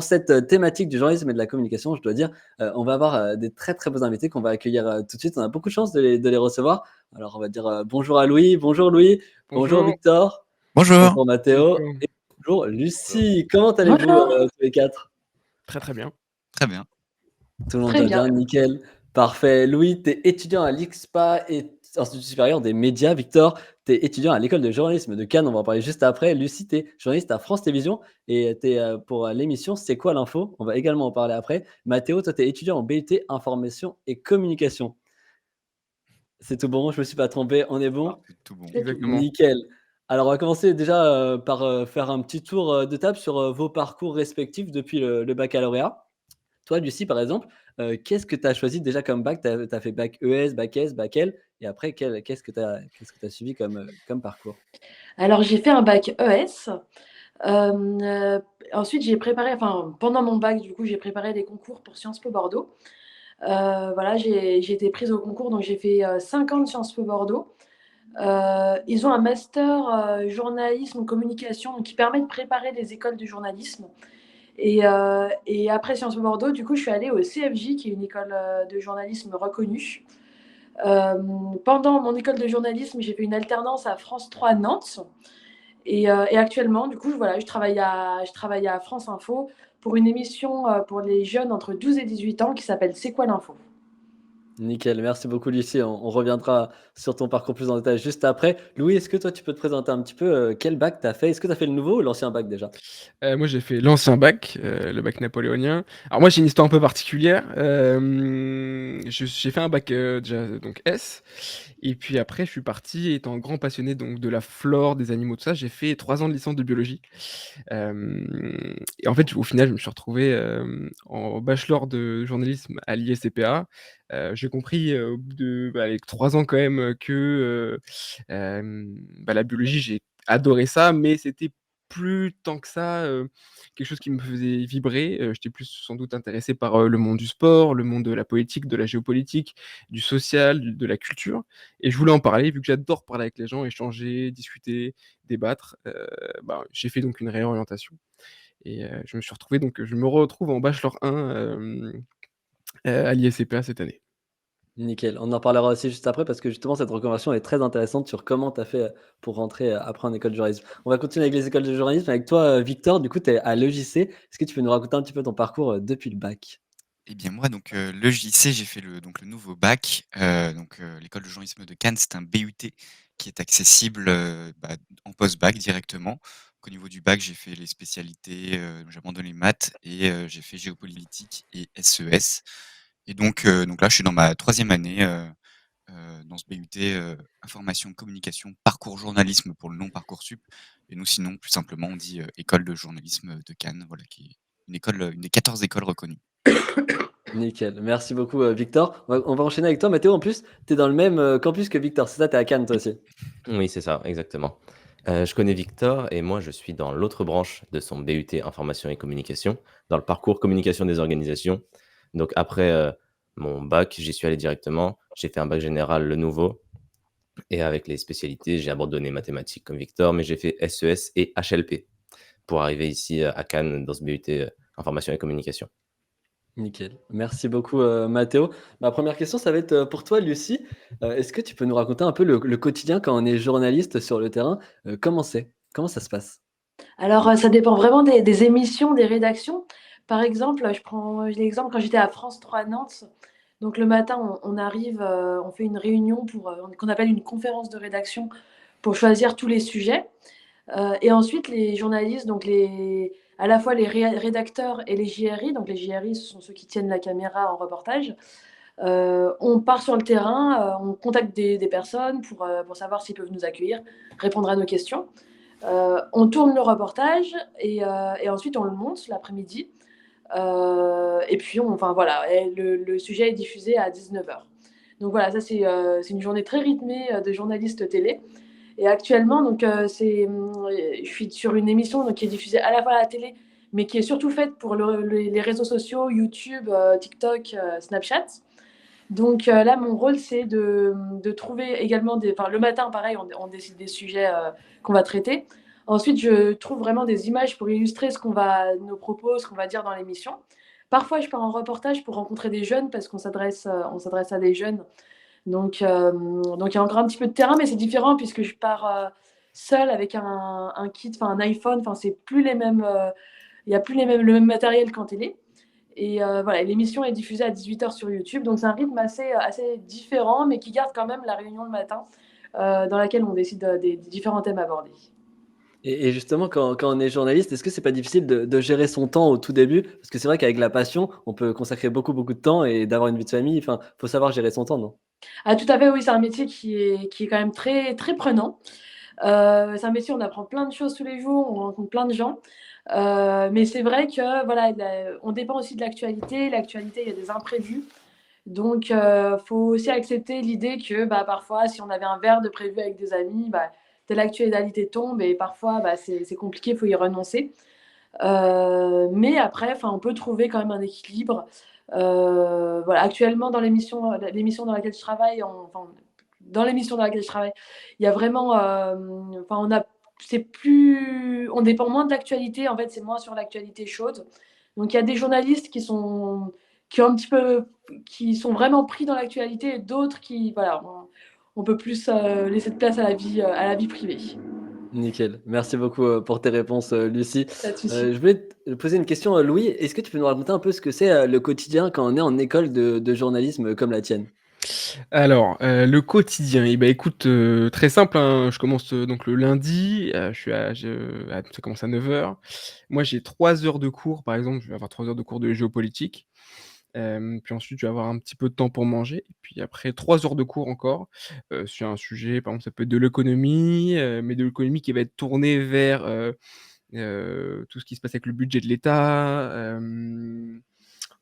cette thématique du journalisme et de la communication, je dois dire, on va avoir des très très beaux invités qu'on va accueillir tout de suite. On a beaucoup de chance de les recevoir. Alors, on va dire bonjour à Louis. Bonjour Louis. Bonjour Bonjour. Victor. Bonjour. Bonjour Mathéo. Bonjour. Et bonjour Lucie. Comment allez-vous Bonjour. tous les quatre? Très, très bien. Très bien. Tout le monde Très va bien. bien, nickel. Parfait. Louis, tu es étudiant à l'IXPA et Institut supérieur des médias. Victor, tu es étudiant à l'école de journalisme de Cannes. On va en parler juste après. Lucie, tu es journaliste à France Télévisions et tu es pour l'émission C'est quoi l'info? On va également en parler après. Mathéo, toi, tu es étudiant en BUT information et communication. C'est tout bon, je me suis pas trompé, on est bon? C'est tout bon. C'est tout. Exactement. Nickel. Alors, on va commencer déjà par faire un petit tour de table sur vos parcours respectifs depuis le baccalauréat. Toi, Lucie, par exemple, qu'est-ce que tu as choisi déjà comme bac? Tu as fait bac ES, bac S, bac L et après qu'est-ce que tu as suivi comme parcours? Alors j'ai fait un bac ES. Ensuite j'ai préparé pendant mon bac du coup, j'ai préparé des concours pour Sciences Po Bordeaux. Voilà, j'ai été prise au concours donc j'ai fait, 5 ans de Sciences Po Bordeaux. Ils ont un master, journalisme communication donc qui permet de préparer les écoles du journalisme et après Sciences Po Bordeaux, du coup, je suis allée au CFJ qui est une école, de journalisme reconnue. Pendant mon école de journalisme, j'ai fait une alternance à France 3 Nantes et actuellement, du coup, voilà, je travaille à France Info pour une émission, pour les jeunes entre 12 et 18 ans qui s'appelle C'est quoi l'info? Nickel, merci beaucoup Lucie, on reviendra sur ton parcours plus en détail juste après. Louis, est-ce que toi tu peux te présenter un petit peu, quel bac tu as fait? Est-ce que tu as fait le nouveau ou l'ancien bac déjà? Moi, j'ai fait l'ancien bac, le bac napoléonien. Alors moi, j'ai une histoire un peu particulière. J'ai fait un bac, déjà donc S et puis après je suis parti étant grand passionné donc de la flore, des animaux, tout ça, j'ai fait 3 ans de licence de biologie. Et en fait, au final, je me suis retrouvé, en bachelor de journalisme à l'ISCPA. J'ai compris, au bout de, allez, 3 ans quand même, que, la biologie, j'ai adoré ça, mais c'était plus tant que ça, quelque chose qui me faisait vibrer. J'étais plus sans doute intéressé par, le monde du sport, le monde de la politique, de la géopolitique, du social, de la culture et je voulais en parler vu que j'adore parler avec les gens, échanger, discuter, débattre. J'ai fait donc une réorientation et je me retrouve en bachelor 1, à l'ISCPA cette année. Nickel, on en parlera aussi juste après parce que justement cette reconversion est très intéressante sur comment tu as fait, pour rentrer, après en école de journalisme. On va continuer avec les écoles de journalisme avec toi, Victor, du coup tu es à l'EJC. Est-ce que tu peux nous raconter un petit peu ton parcours, depuis le bac? Eh bien moi donc, le JC, j'ai fait le nouveau bac, l'école de journalisme de Cannes, c'est un BUT qui est accessible, en post-bac directement. Donc au niveau du bac, j'ai fait les spécialités, j'ai abandonné maths et j'ai fait géopolitique et SES et donc là, je suis dans ma troisième année, dans ce BUT, information communication, parcours journalisme pour le nom Parcoursup et nous sinon plus simplement on dit, école de journalisme de Cannes, voilà qui est une école, une des 14 écoles reconnues. Nickel, merci beaucoup, Victor. On va enchaîner avec toi, Mathéo. En plus, tu es dans le même, campus que Victor, c'est ça? Tu es à Cannes toi Oui. aussi? Oui, c'est ça, exactement. Je connais Victor et moi, je suis dans l'autre branche de son BUT information et communication, dans le parcours communication des organisations. Donc après, mon bac, j'y suis allé directement. J'ai fait un bac général, le nouveau et avec les spécialités, j'ai abandonné mathématiques comme Victor, mais j'ai fait SES et HLP pour arriver ici, à Cannes dans ce BUT, information et communication. Nickel. Merci beaucoup, Mathéo. Ma première question, ça va être, pour toi, Lucie. Est-ce que tu peux nous raconter un peu le quotidien quand on est journaliste sur le terrain? Comment c'est? Comment ça se passe? Alors, ça dépend vraiment des émissions, des rédactions. Par exemple, je prends l'exemple quand j'étais à France 3 Nantes, donc le matin, on arrive, on fait une réunion pour, qu'on appelle une conférence de rédaction pour choisir tous les sujets. Et ensuite, les journalistes, donc à la fois les rédacteurs et les JRI, donc les JRI, ce sont ceux qui tiennent la caméra en reportage. On part sur le terrain, on contacte des personnes pour savoir s'ils peuvent nous accueillir, répondre à nos questions. On tourne le reportage et ensuite on le monte l'après-midi. Et puis, voilà, et le sujet est diffusé à 19h. Donc voilà, ça c'est une journée très rythmée de journaliste télé. Et actuellement, je suis sur une émission donc, qui est diffusée à la fois à la télé, mais qui est surtout faite pour les réseaux sociaux, YouTube, TikTok, Snapchat. Donc là, mon rôle, c'est de trouver également le matin, pareil, on décide des sujets qu'on va traiter. Ensuite, je trouve vraiment des images pour illustrer nos propos, ce qu'on va dire dans l'émission. Parfois, je pars en reportage pour rencontrer des jeunes parce on s'adresse à des jeunes. Donc il y a encore un petit peu de terrain, mais c'est différent puisque je pars seule avec un kit, enfin un iPhone, enfin c'est plus les mêmes, il y a plus le même matériel qu'en télé. Et voilà, l'émission est diffusée à 18h sur YouTube, donc c'est un rythme assez différent, mais qui garde quand même la réunion le matin, dans laquelle on décide des différents thèmes abordés. Et justement, quand on est journaliste, est-ce que c'est pas difficile de gérer son temps au tout début? Parce que c'est vrai qu'avec la passion, on peut consacrer beaucoup, beaucoup de temps et d'avoir une vie de famille, enfin, faut savoir gérer son temps, non? Ah tout à fait, oui, c'est un métier qui est quand même très, très prenant. C'est un métier où on apprend plein de choses tous les jours, on rencontre plein de gens. Mais c'est vrai que voilà, on dépend aussi de l'actualité. L'actualité, il y a des imprévus. Donc, faut aussi accepter l'idée que bah, parfois, si on avait un verre de prévu avec des amis, bah, telle actualité tombe et parfois, bah, c'est compliqué, il faut y renoncer. Mais après, enfin, on peut trouver quand même un équilibre. Voilà, actuellement, dans l'émission dans laquelle je travaille, dans l'émission dans laquelle je travaille, il y a vraiment, enfin, on dépend moins de l'actualité. En fait, c'est moins sur l'actualité chaude. Donc, il y a des journalistes qui ont un petit peu, qui sont vraiment pris dans l'actualité et d'autres qui, voilà, on peut plus laisser de place à la vie privée. Nickel. Merci beaucoup, pour tes réponses, Lucie. Pas de souci. Je voulais te poser une question, Louis. Est-ce que tu peux nous raconter un peu ce que c'est, le quotidien quand on est en école de journalisme comme la tienne? Alors, le quotidien, eh ben, écoute, très simple, hein. Je commence, donc le lundi, ça commence à 9h. Moi, j'ai 3 heures de cours, par exemple, je vais avoir 3 heures de cours de géopolitique. Puis ensuite, je vais avoir un petit peu de temps pour manger et puis après 3 heures de cours encore, sur un sujet, par exemple, ça peut être de l'économie, mais de l'économie qui va être tournée vers, tout ce qui se passe avec le budget de l'État,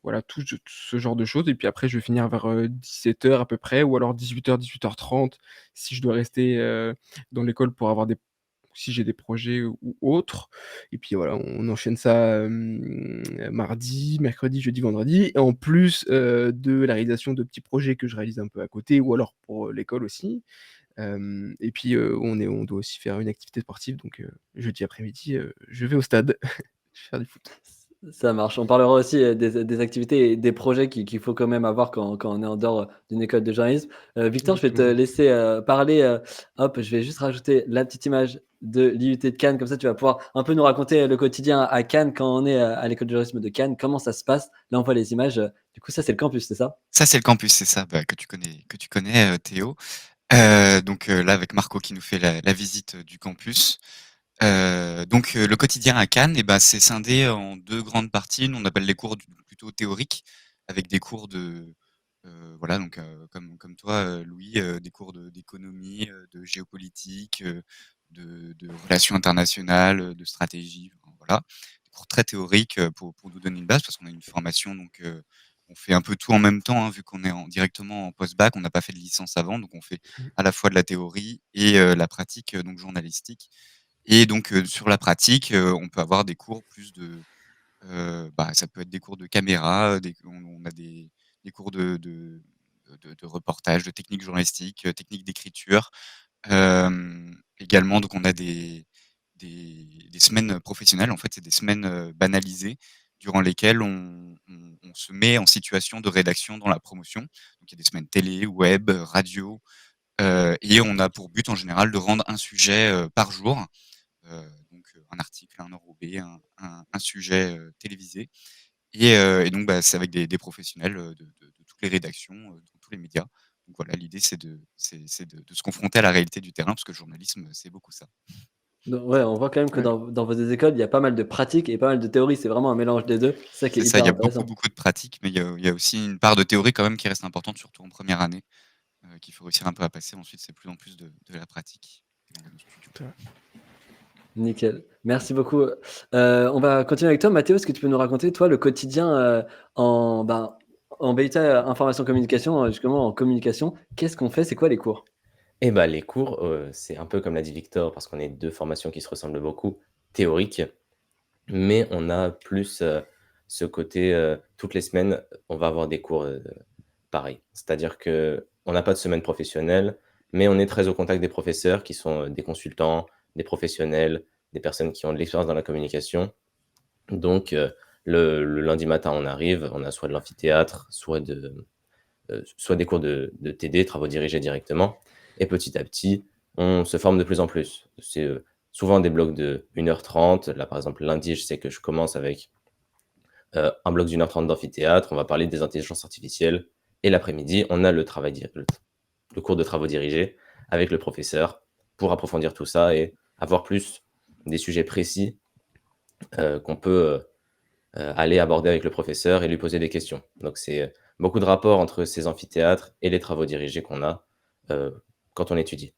voilà, tout ce genre de choses et puis après je vais finir vers, 17h à peu près ou alors 18h-18h30 si je dois rester, dans l'école pour avoir des si j'ai des projets ou autres et puis voilà, on enchaîne ça, mardi, mercredi, jeudi, vendredi et en plus, de la réalisation de petits projets que je réalise un peu à côté ou alors pour, l'école aussi. Et puis, on doit aussi faire une activité sportive donc jeudi après-midi, je vais au stade, je vais faire du foot. Ça marche. On parlera aussi, des activités et des projets qu'il faut quand même avoir quand on est en dehors, d'une école de journalisme. Victor, je vais te Exactement. laisser, parler, hop, je vais juste rajouter la petite image de l'IUT de Cannes, comme ça tu vas pouvoir un peu nous raconter le quotidien à Cannes quand on est, à l'école de journalisme de Cannes, comment ça se passe? Là, on voit les images, du coup ça c'est le campus, c'est ça? Ça, c'est le campus, c'est ça, bah, que tu connais, Théo. Là, avec Marco qui nous fait la visite, du campus. Le quotidien à Cannes et ben, c'est scindé en 2 grandes parties. Nous, on appelle les cours plutôt théoriques, avec des cours voilà, comme toi, Louis, des cours d'économie, de géopolitique, de relations internationales, de stratégie, enfin, voilà. Des cours très théoriques, pour nous donner une base parce qu'on a une formation on fait un peu tout en même temps, hein, vu qu'on est directement en post-bac. On n'a pas fait de licence avant, donc on fait Mmh. à la fois de la théorie et la pratique, donc journalistique. Et donc, sur la pratique, on peut avoir des cours plus ça peut être des cours de caméra, on a des cours de reportage, de technique journalistique, technique d'écriture. Également, donc on a des semaines professionnelles. En fait, c'est des semaines, banalisées durant lesquelles on se met en situation de rédaction dans la promotion. Donc il y a des semaines télé, web, radio, et on a pour but en général de rendre un sujet, par jour. Un article, un enrobé, un sujet, télévisé et donc c'est avec des professionnels, de toutes les rédactions, dans tous les médias. Donc voilà, l'idée c'est de se confronter à la réalité du terrain parce que le journalisme, c'est beaucoup ça. Donc ouais, on voit quand même que Ouais. dans vos écoles, il y a pas mal de pratiques et pas mal de théories. C'est vraiment un mélange des 2. C'est ça qui est C'est ça, il hyper y a beaucoup, intéressant. beaucoup de pratiques, mais il y a aussi une part de théorie quand même qui reste importante, surtout en première année, qu'il faut réussir un peu à passer. Ensuite, c'est plus en plus de la pratique et on va au studio. Tout à Nickel. Merci beaucoup. On va continuer avec toi. Mathéo, est-ce que tu peux nous raconter, toi, le quotidien, en BUT, information communication, justement en communication? Qu'est-ce qu'on fait? C'est quoi les cours? Et bah, les cours, c'est un peu comme l'a dit Victor, parce qu'on est 2 formations qui se ressemblent beaucoup, théoriques, mais on a plus, ce côté, toutes les semaines, on va avoir des cours, pareils. C'est-à-dire qu'on n'a pas de semaine professionnelle, mais on est très au contact des professeurs qui sont, des consultants, des professionnels, des personnes qui ont de l'expérience dans la communication. Donc, le lundi matin, on arrive, on a soit de l'amphithéâtre, soit des cours de TD, travaux dirigés directement. Et petit à petit, on se forme de plus en plus. C'est souvent des blocs de 1h30. Là, par exemple, lundi, je sais que je commence avec un bloc d'1h30 d'amphithéâtre. On va parler des intelligences artificielles. Et l'après-midi, on a le cours de travaux dirigés avec le professeur pour approfondir tout ça et avoir plus des sujets précis qu'on peut aller aborder avec le professeur et lui poser des questions. Donc, c'est beaucoup de rapports entre ces amphithéâtres et les travaux dirigés qu'on a quand on étudie.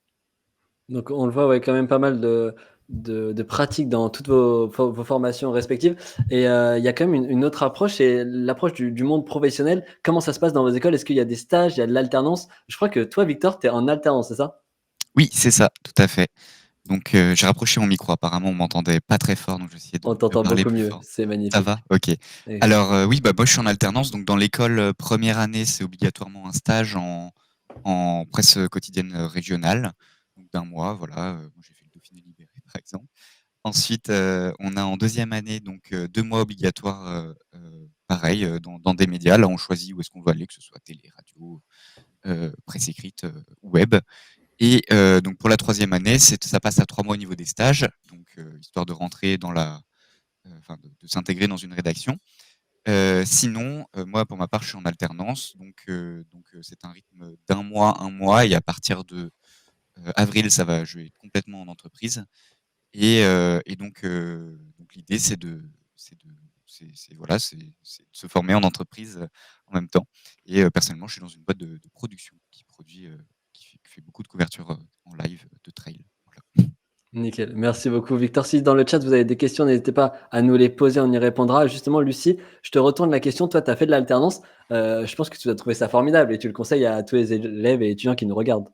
Donc on le voit, ouais, quand même pas mal de pratiques dans toutes vos formations respectives. Et il y a quand même une autre approche, c'est l'approche du monde professionnel. Comment ça se passe dans vos écoles? Est-ce qu'il y a des stages, il y a de l'alternance? Je crois que toi, Victor, tu es en alternance, c'est ça? Oui, c'est ça, tout à fait. Donc, j'ai rapproché mon micro. Apparemment, on m'entendait pas très fort, donc je vais essayer On de t'entend parler beaucoup plus mieux, fort. c'est Ça magnifique. va? OK. Et- Alors, oui, moi, je suis en alternance. Donc, dans l'école, première année, c'est obligatoirement un stage en presse quotidienne régionale, donc d'1 mois. Voilà, moi, j'ai fait le Dauphiné libéré, par exemple. Ensuite, on a en deuxième année, donc 2 mois obligatoires, pareil, dans des médias. Là, on choisit où est-ce qu'on veut aller, que ce soit télé, radio, presse écrite, web. Et donc pour la troisième année, ça passe à 3 mois au niveau des stages, donc histoire de rentrer dans enfin de s'intégrer dans une rédaction. Sinon, moi pour ma part, je suis en alternance, donc c'est un rythme d'1 mois et à partir de avril, je vais être complètement en entreprise. Et donc l'idée, voilà, c'est de se former en entreprise en même temps. Et personnellement, je suis dans une boîte de production qui produit, qui fait beaucoup de couverture en live de trail. Voilà. Nickel. Merci beaucoup, Victor. Si dans le chat, vous avez des questions, n'hésitez pas à nous les poser, on y répondra. Justement, Lucie, je te retourne la question. Toi, tu as fait de l'alternance. Je pense que tu dois trouver ça formidable et tu le conseilles à tous les élèves et étudiants qui nous regardent.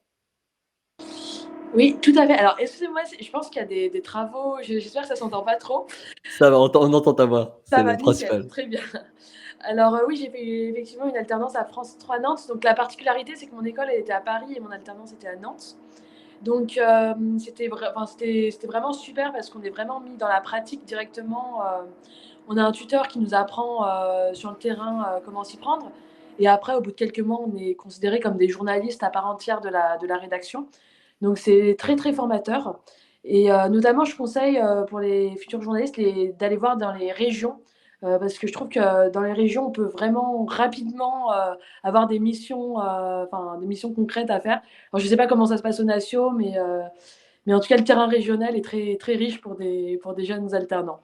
Oui, tout à fait. Alors, excusez-moi, je pense qu'il y a des travaux. J'espère que ça s'entend pas trop. Ça va, on entend ta voix, Ça c'est va, le nickel, principal. très bien. Alors, oui, j'ai fait effectivement une alternance à France 3 Nantes. Donc, la particularité, c'est que mon école, elle était à Paris et mon alternance était à Nantes. Donc, c'était vraiment super parce qu'on est vraiment mis dans la pratique directement. On a un tuteur qui nous apprend sur le terrain comment s'y prendre. Et après, au bout de quelques mois, on est considérés comme des journalistes à part entière de la rédaction. Donc, c'est très, très formateur. Et notamment, je conseille pour les futurs journalistes d'aller voir dans les régions. Parce que je trouve que dans les régions, on peut vraiment rapidement avoir des missions concrètes à faire. Alors, je ne sais pas comment ça se passe aux Nations, mais en tout cas, le terrain régional est très, très riche pour des jeunes alternants.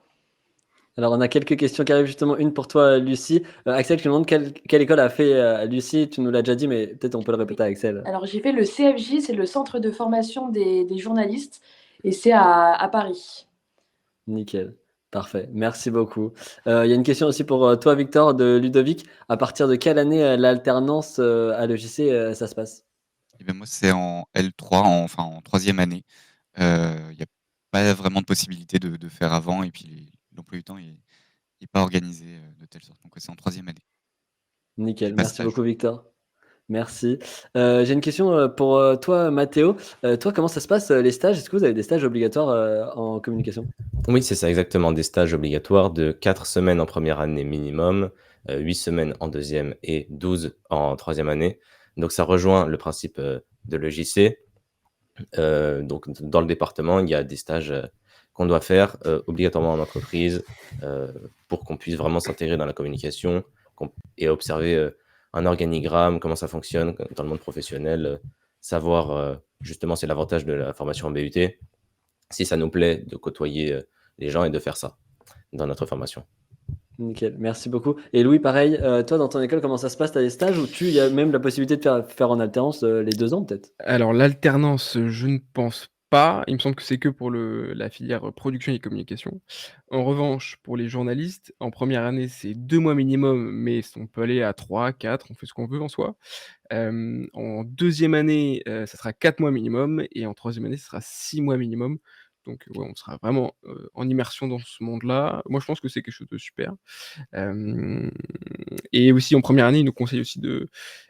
Alors, on a quelques questions qui arrivent, justement, une pour toi, Lucie. Axel, tu nous demandes quelle école a fait Lucie. Tu nous l'as déjà dit, mais peut-être on peut le répéter à Axel. Alors, j'ai fait le CFJ, c'est le Centre de formation des journalistes, et c'est à Paris. Nickel. Parfait. Merci beaucoup. Il y a une question aussi pour toi, Victor, de Ludovic. À partir de quelle année l'alternance à l'EJC, ça se passe? Et ben moi, c'est en L3, enfin en troisième année. Il y a pas vraiment de possibilité de faire avant et puis l'emploi du temps est pas organisé de telle sorte. Donc ouais, c'est en troisième année. J'ai Nickel. pas de Merci beaucoup, stage. Victor. Merci. J'ai une question pour toi, Mathéo. Toi, comment ça se passe les stages? Est-ce que vous avez des stages obligatoires en communication? Oui, c'est ça, exactement. Des stages obligatoires de 4 semaines en première année minimum, 8 semaines en deuxième et 12 en troisième année. Donc ça rejoint le principe de l'EJC. Donc dans le département, il y a des stages qu'on doit faire obligatoirement en entreprise pour qu'on puisse vraiment s'intégrer dans la communication et observer un organigramme, comment ça fonctionne dans le monde professionnel, savoir justement, c'est l'avantage de la formation en BUT, si ça nous plaît de côtoyer les gens et de faire ça dans notre formation. Nickel, merci beaucoup. Et Louis, pareil, toi, dans ton école, comment ça se passe? Tu as des stages où il y a même la possibilité de faire en alternance les 2 ans, peut-être? Alors l'alternance, je ne pense pas. Il me semble que c'est que pour la filière, production et communication. En revanche, pour les journalistes, en première année, c'est 2 mois minimum, mais on peut aller à 3, 4, on fait ce qu'on veut en soi. En deuxième année, ça sera 4 mois minimum et en troisième année, ce sera 6 mois minimum. Donc ouais, on sera vraiment, en immersion dans ce monde-là. Moi, je pense que c'est quelque chose de super. Hem Et aussi en première année, ils nous conseillent aussi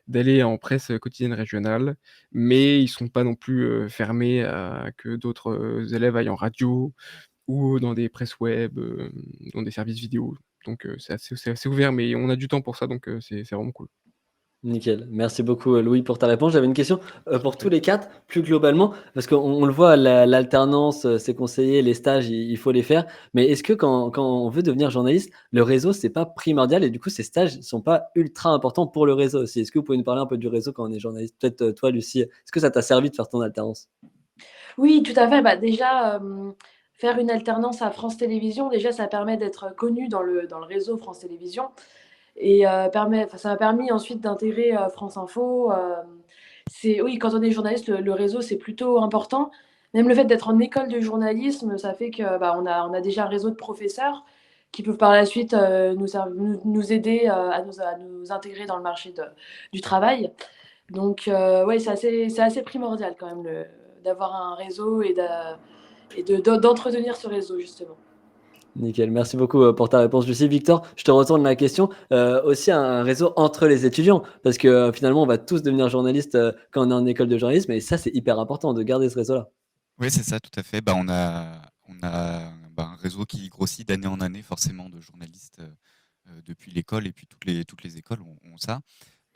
d'aller en presse quotidienne régionale, mais ils sont pas non plus, fermés à que d'autres, élèves aillent en radio ou dans des presses web, dans des services vidéo. Donc c'est assez ouvert, mais on a du temps pour ça, donc c'est vraiment cool. Nickel. Merci beaucoup, Louis, pour ta réponse. J'avais une question pour tous Parfait. les quatre, plus globalement, parce qu'on le voit, l'alternance, c'est conseillé, les stages, il faut les faire. Mais est-ce que quand on veut devenir journaliste, le réseau, c'est pas primordial et du coup, ces stages sont pas ultra importants pour le réseau aussi? Est-ce que vous pouvez nous parler un peu du réseau quand on est journaliste? Peut-être toi, Lucie, est-ce que ça t'a servi de faire ton alternance? Oui, tout à fait. Bah, déjà, faire une alternance à France Télévisions, déjà, ça permet d'être connu dans le réseau France Télévisions et ça m'a permis ensuite d'intégrer, France Info. Oui, quand on est journaliste, le réseau, c'est plutôt important. Même le fait d'être en école de journalisme, ça fait que, bah, on a déjà un réseau de professeurs qui peuvent par la suite, nous aider, à nous intégrer dans le marché du travail. Donc ouais, c'est assez primordial quand même d'avoir un réseau d'entretenir ce réseau justement. Nickel, merci beaucoup pour ta réponse, Lucie. Victor, je te retourne la question. Aussi un réseau entre les étudiants, parce que finalement, on va tous devenir journalistes quand on est en école de journalisme, et ça, c'est hyper important de garder ce réseau-là. Oui, c'est ça, tout à fait. Bah, on a bah, un réseau qui grossit d'année en année, forcément, de journalistes depuis l'école, et puis toutes les écoles ont ça.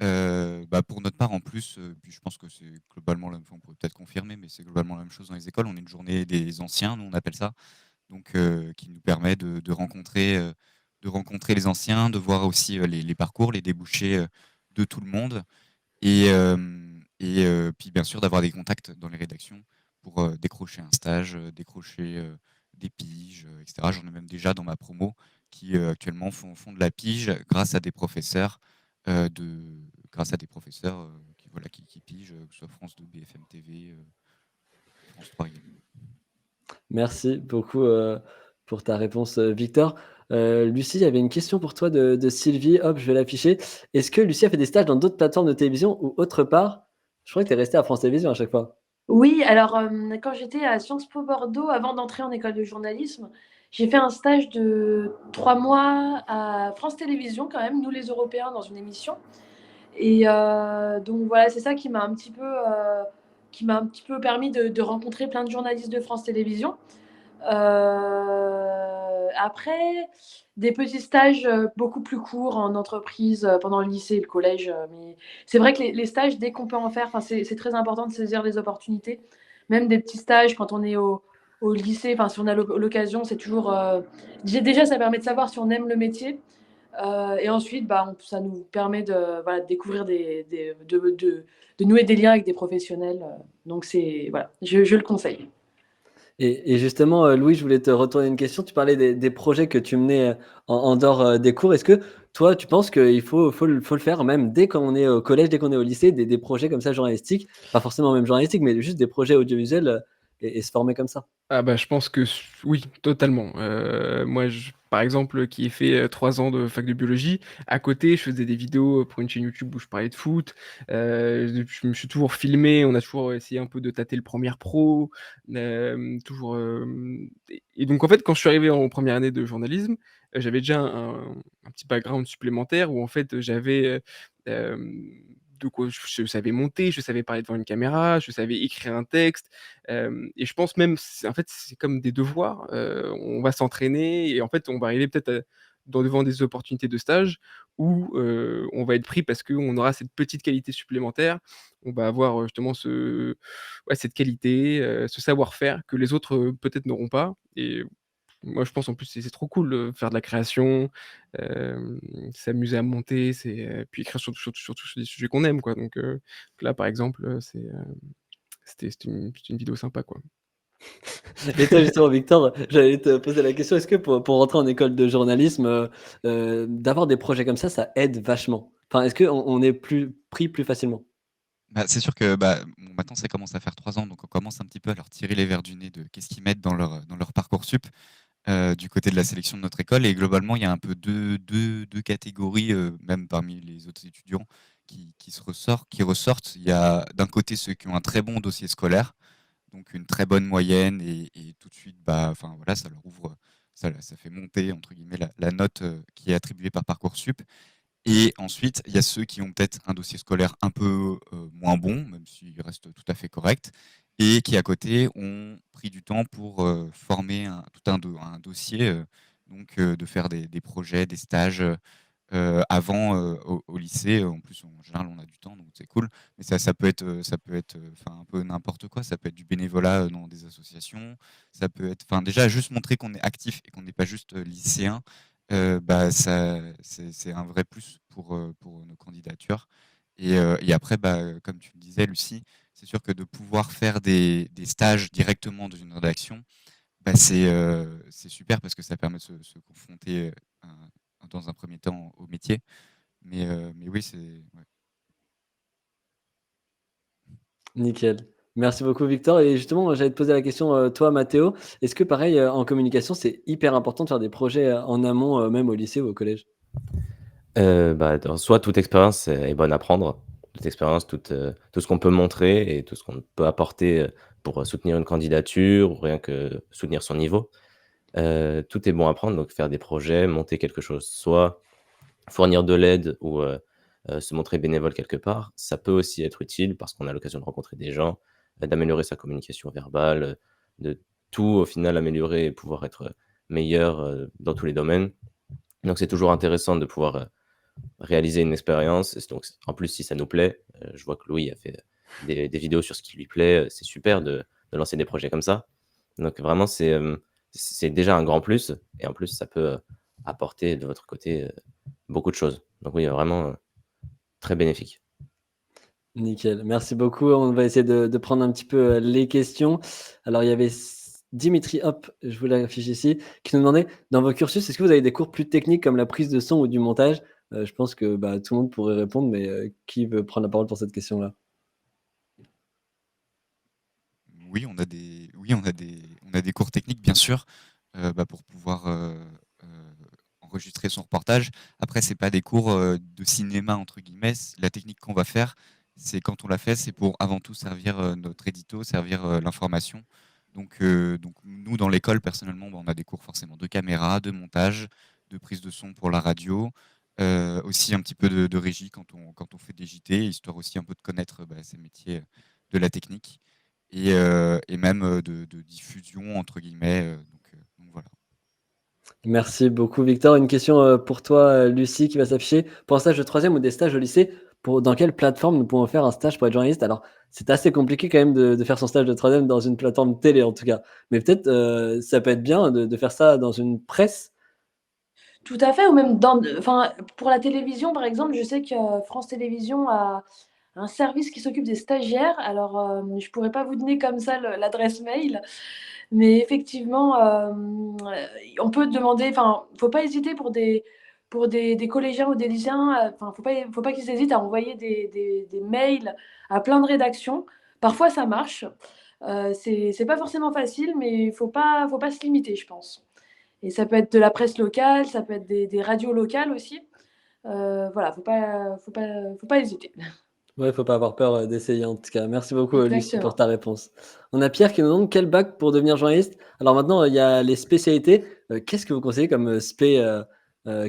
Bah, pour notre part, en plus, puis je pense que c'est globalement la même chose, on pourrait peut-être confirmer, mais c'est globalement la même chose dans les écoles. On a une journée des anciens, nous on appelle ça, donc qui nous permet de rencontrer les anciens, de voir aussi les parcours, les débouchés de tout le monde. Et puis bien sûr d'avoir des contacts dans les rédactions pour décrocher un stage, décrocher des piges, etc. J'en ai même déjà dans ma promo qui actuellement font de la pige euh, de, grâce à des professeurs qui pigent, que ce soit France 2, BFM TV, France 3 également. Merci beaucoup pour ta réponse, Victor. Lucie, il y avait une question pour toi de Sylvie. Hop, je vais l'afficher. Est-ce que Lucie a fait des stages dans d'autres plateformes de télévision ou autre part? Je crois que tu es restée à France Télévisions à chaque fois. Oui, alors, quand j'étais à Sciences Po Bordeaux, avant d'entrer en école de journalisme, j'ai fait un stage de 3 mois à France Télévisions quand même, Nous les Européens, dans une émission et donc voilà, c'est ça qui m'a un petit peu permis de rencontrer plein de journalistes de France Télévisions. Après, des petits stages beaucoup plus courts en entreprise pendant le lycée et le collège. Mais c'est vrai que les stages, dès qu'on peut en faire, c'est très important de saisir les opportunités. Même des petits stages quand on est au lycée, si on a l'occasion, c'est toujours. Déjà, ça permet de savoir si on aime le métier. Et ensuite, bah, ça nous permet voilà, de découvrir de nouer des liens avec des professionnels. Donc, voilà, je le conseille. Et justement, Louis, je voulais te retourner une question. Tu parlais des projets que tu menais en dehors des cours. Est-ce que toi, tu penses qu'il faut le faire même dès qu'on est au collège, dès qu'on est au lycée, des projets comme ça journalistiques, pas forcément même journalistiques, mais juste des projets audiovisuels et se former comme ça? Ah bah, je pense que oui, totalement. Moi, par exemple, qui ai fait 3 ans de fac de biologie, à côté, je faisais des vidéos pour une chaîne YouTube où je parlais de foot. Je me suis toujours filmé, on a toujours essayé un peu de tâter le Premiere Pro. Toujours. Et donc, en fait, quand je suis arrivé en première année de journalisme, j'avais déjà un petit background supplémentaire où, en fait, j'avais de quoi je savais monter, je savais parler devant une caméra, je savais écrire un texte. Et je pense même, en fait, c'est comme des devoirs, on va s'entraîner et en fait, on va arriver peut-être devant des opportunités de stage où, on va être pris parce qu'on aura cette petite qualité supplémentaire. On va avoir, justement cette qualité, ce savoir-faire que les autres, peut-être n'auront pas et moi, je pense en plus c'est trop cool, faire de la création, hem, s'amuser à monter, puis écrire surtout sur des sujets qu'on aime, quoi. Donc là, par exemple, c'était une vidéo sympa, quoi. Et toi, justement, Victor, j'allais te poser la question, est-ce que pour rentrer en école de journalisme, d'avoir des projets comme ça aide vachement? Enfin, est-ce qu'on est pris plus facilement? Bah, c'est sûr que maintenant ça commence à faire 3 ans, donc on commence un petit peu à leur tirer les verres du nez de qu'est-ce qu'ils mettent dans leur Parcoursup. Du côté de la sélection de notre école. Et globalement, il y a un peu deux catégories, même parmi les autres étudiants, qui ressortent. Il y a d'un côté ceux qui ont un très bon dossier scolaire, donc une très bonne moyenne, et tout de suite, enfin voilà, ça leur ouvre, ça fait monter entre guillemets la note qui est attribuée par Parcoursup. Et ensuite, il y a ceux qui ont peut-être un dossier scolaire un peu moins bon, même s'il reste tout à fait correct, et qui à côté ont pris du temps pour former tout un dossier, donc de faire des projets, des stages avant au lycée. En plus, en général, on a du temps, donc c'est cool. Mais ça peut être, enfin un peu n'importe quoi. Ça peut être du bénévolat dans des associations. Ça peut être, enfin déjà juste montrer qu'on est actif et qu'on n'est pas juste lycéen. Bah ça, c'est un vrai plus pour nos candidatures. Et après, bah, comme tu le disais, Lucie, c'est sûr que de pouvoir faire des stages directement dans une rédaction, bah, c'est super parce que ça permet de se confronter dans un premier temps au métier. Mais oui, c'est. Ouais. Nickel. Merci beaucoup Victor et justement, j'allais te poser la question, toi Mathéo, est-ce que pareil, en communication, c'est hyper important de faire des projets, en amont, même au lycée ou au collège? Bah, en soi, toute expérience est bonne à prendre. Toute expérience, tout ce qu'on peut montrer et tout ce qu'on peut apporter, pour, soutenir une candidature ou rien que soutenir son niveau. Tout est bon à prendre, donc faire des projets, monter quelque chose, soit fournir de l'aide ou, se montrer bénévole quelque part. Ça peut aussi être utile parce qu'on a l'occasion de rencontrer des gens, d'améliorer sa communication verbale, de tout au final améliorer et pouvoir être, meilleur, dans tous les domaines. Donc c'est toujours intéressant de pouvoir, réaliser une expérience. Et donc en plus, si ça nous plaît, je vois que Louis a fait des vidéos sur ce qui lui plaît, c'est super de lancer des projets comme ça. Donc vraiment, c'est déjà un grand plus et en plus, ça peut, apporter de votre côté, beaucoup de choses. Donc oui, vraiment, très bénéfique. Nickel, merci beaucoup. On va essayer de prendre un petit peu, les questions. Alors il y avait Dimitri, hop, je vous l'affiche ici, qui nous demandait: «Dans vos cursus, est-ce que vous avez des cours plus techniques comme la prise de son ou du montage?» Je pense que, bah, tout le monde pourrait répondre, mais qui veut prendre la parole pour cette question-là? Oui, on a des cours techniques, bien sûr, bah, pour pouvoir enregistrer son reportage. Après, c'est pas des cours de cinéma, entre guillemets. La technique qu'on va faire, c'est quand on la fait, c'est pour avant tout servir notre édito, servir l'information. Donc, nous, dans l'école, personnellement, bah, on a des cours forcément de caméra, de montage, de prise de son pour la radio, aussi un petit peu de régie quand on fait des JT, histoire aussi un peu de connaître ces métiers de la technique et même de diffusion entre guillemets. Donc voilà. Merci beaucoup Victor. Une question, pour toi, Lucie, qui va s'afficher. Pour un stage de troisième ou des stages au lycée, dans quelle plateforme nous pouvons faire un stage pour être journaliste? Alors, c'est assez compliqué quand même de faire son stage de troisième dans une plateforme télé en tout cas. Mais peut-être, ça peut être bien de faire ça dans une presse? Tout à fait, ou même enfin, pour la télévision, par exemple, je sais que France Télévisions a un service qui s'occupe des stagiaires. Alors, je pourrais pas vous donner comme ça l'adresse mail, mais effectivement, on peut demander, enfin, faut pas hésiter pour des collégiens ou des lycéens, enfin, faut pas qu'ils hésitent à envoyer des mails à plein de rédactions. Parfois ça marche, c'est pas forcément facile, mais faut pas se limiter, je pense. Et ça peut être de la presse locale, ça peut être des radios locales aussi. Voilà, faut pas hésiter. Ouais, faut pas avoir peur, d'essayer en tout cas. Merci beaucoup, Lucie, pour Exactement. ta réponse. On a Pierre qui nous demande: «Quel bac pour devenir journaliste?» Alors maintenant, il y a les spécialités. Qu'est-ce que vous conseillez comme, spé,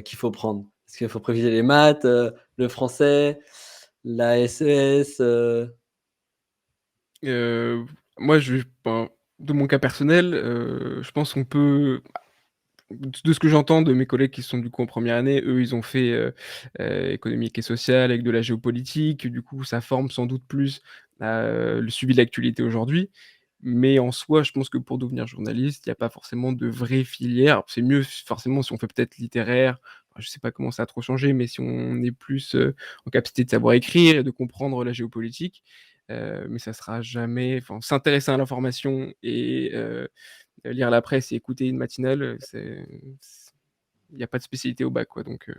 qu'il faut prendre? Est-ce qu'il faut privilégier les maths, le français, la SES, Heu, Moi, ben, de mon cas personnel, je pense qu'on peut de ce que j'entends de mes collègues qui sont du coup en première année, eux, ils ont fait, économique et sociale avec de la géopolitique. Du coup, ça forme sans doute plus à, le suivi de l'actualité aujourd'hui. Mais en soi, je pense que pour devenir journaliste, il y a pas forcément de vraie filière. C'est mieux forcément si on fait peut-être littéraire, enfin, je sais pas comment ça a trop changé, mais si on est plus, en capacité de savoir écrire et de comprendre la géopolitique, mais ça sera jamais enfin, s'intéresser à l'information et lire la presse et écouter une matinale, il y a pas de spécialité au bac quoi, donc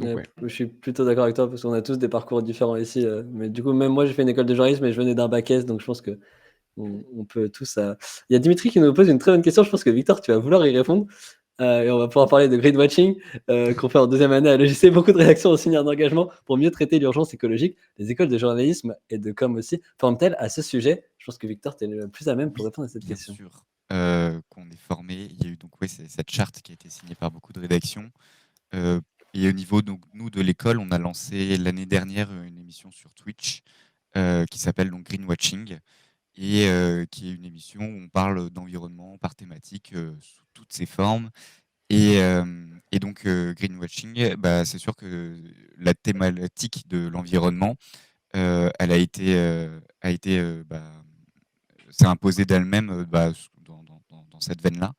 ouais. je suis plutôt d'accord avec toi parce qu'on a tous des parcours différents ici, mais du coup, même moi, j'ai fait une école de journalisme et je venais d'un bac S, donc je pense qu'on peut tous, il y a Dimitri qui nous pose une très bonne question, je pense que Victor, tu vas vouloir y répondre. Et on va pouvoir parler de greenwashing, qu'on fait en deuxième année à l'EJC. Beaucoup de réactions ont signé un engagement pour mieux traiter l'urgence écologique. Les écoles de journalisme et de com aussi forment-elles à ce sujet? Je pense que Victor, tu es le plus à même pour Oui, répondre à cette bien question. sûr, qu'on est formé. Il y a eu donc ouais, cette charte qui a été signée par beaucoup de rédactions. Et au niveau donc nous de l'école, on a lancé l'année dernière une émission sur Twitch qui s'appelle donc Greenwatching et qui est une émission où on parle d'environnement par thématique sous toutes ses formes. Et donc Greenwatching, c'est sûr que la thématique de l'environnement, elle a été s'est imposée d'elle-même dans cette veine-là.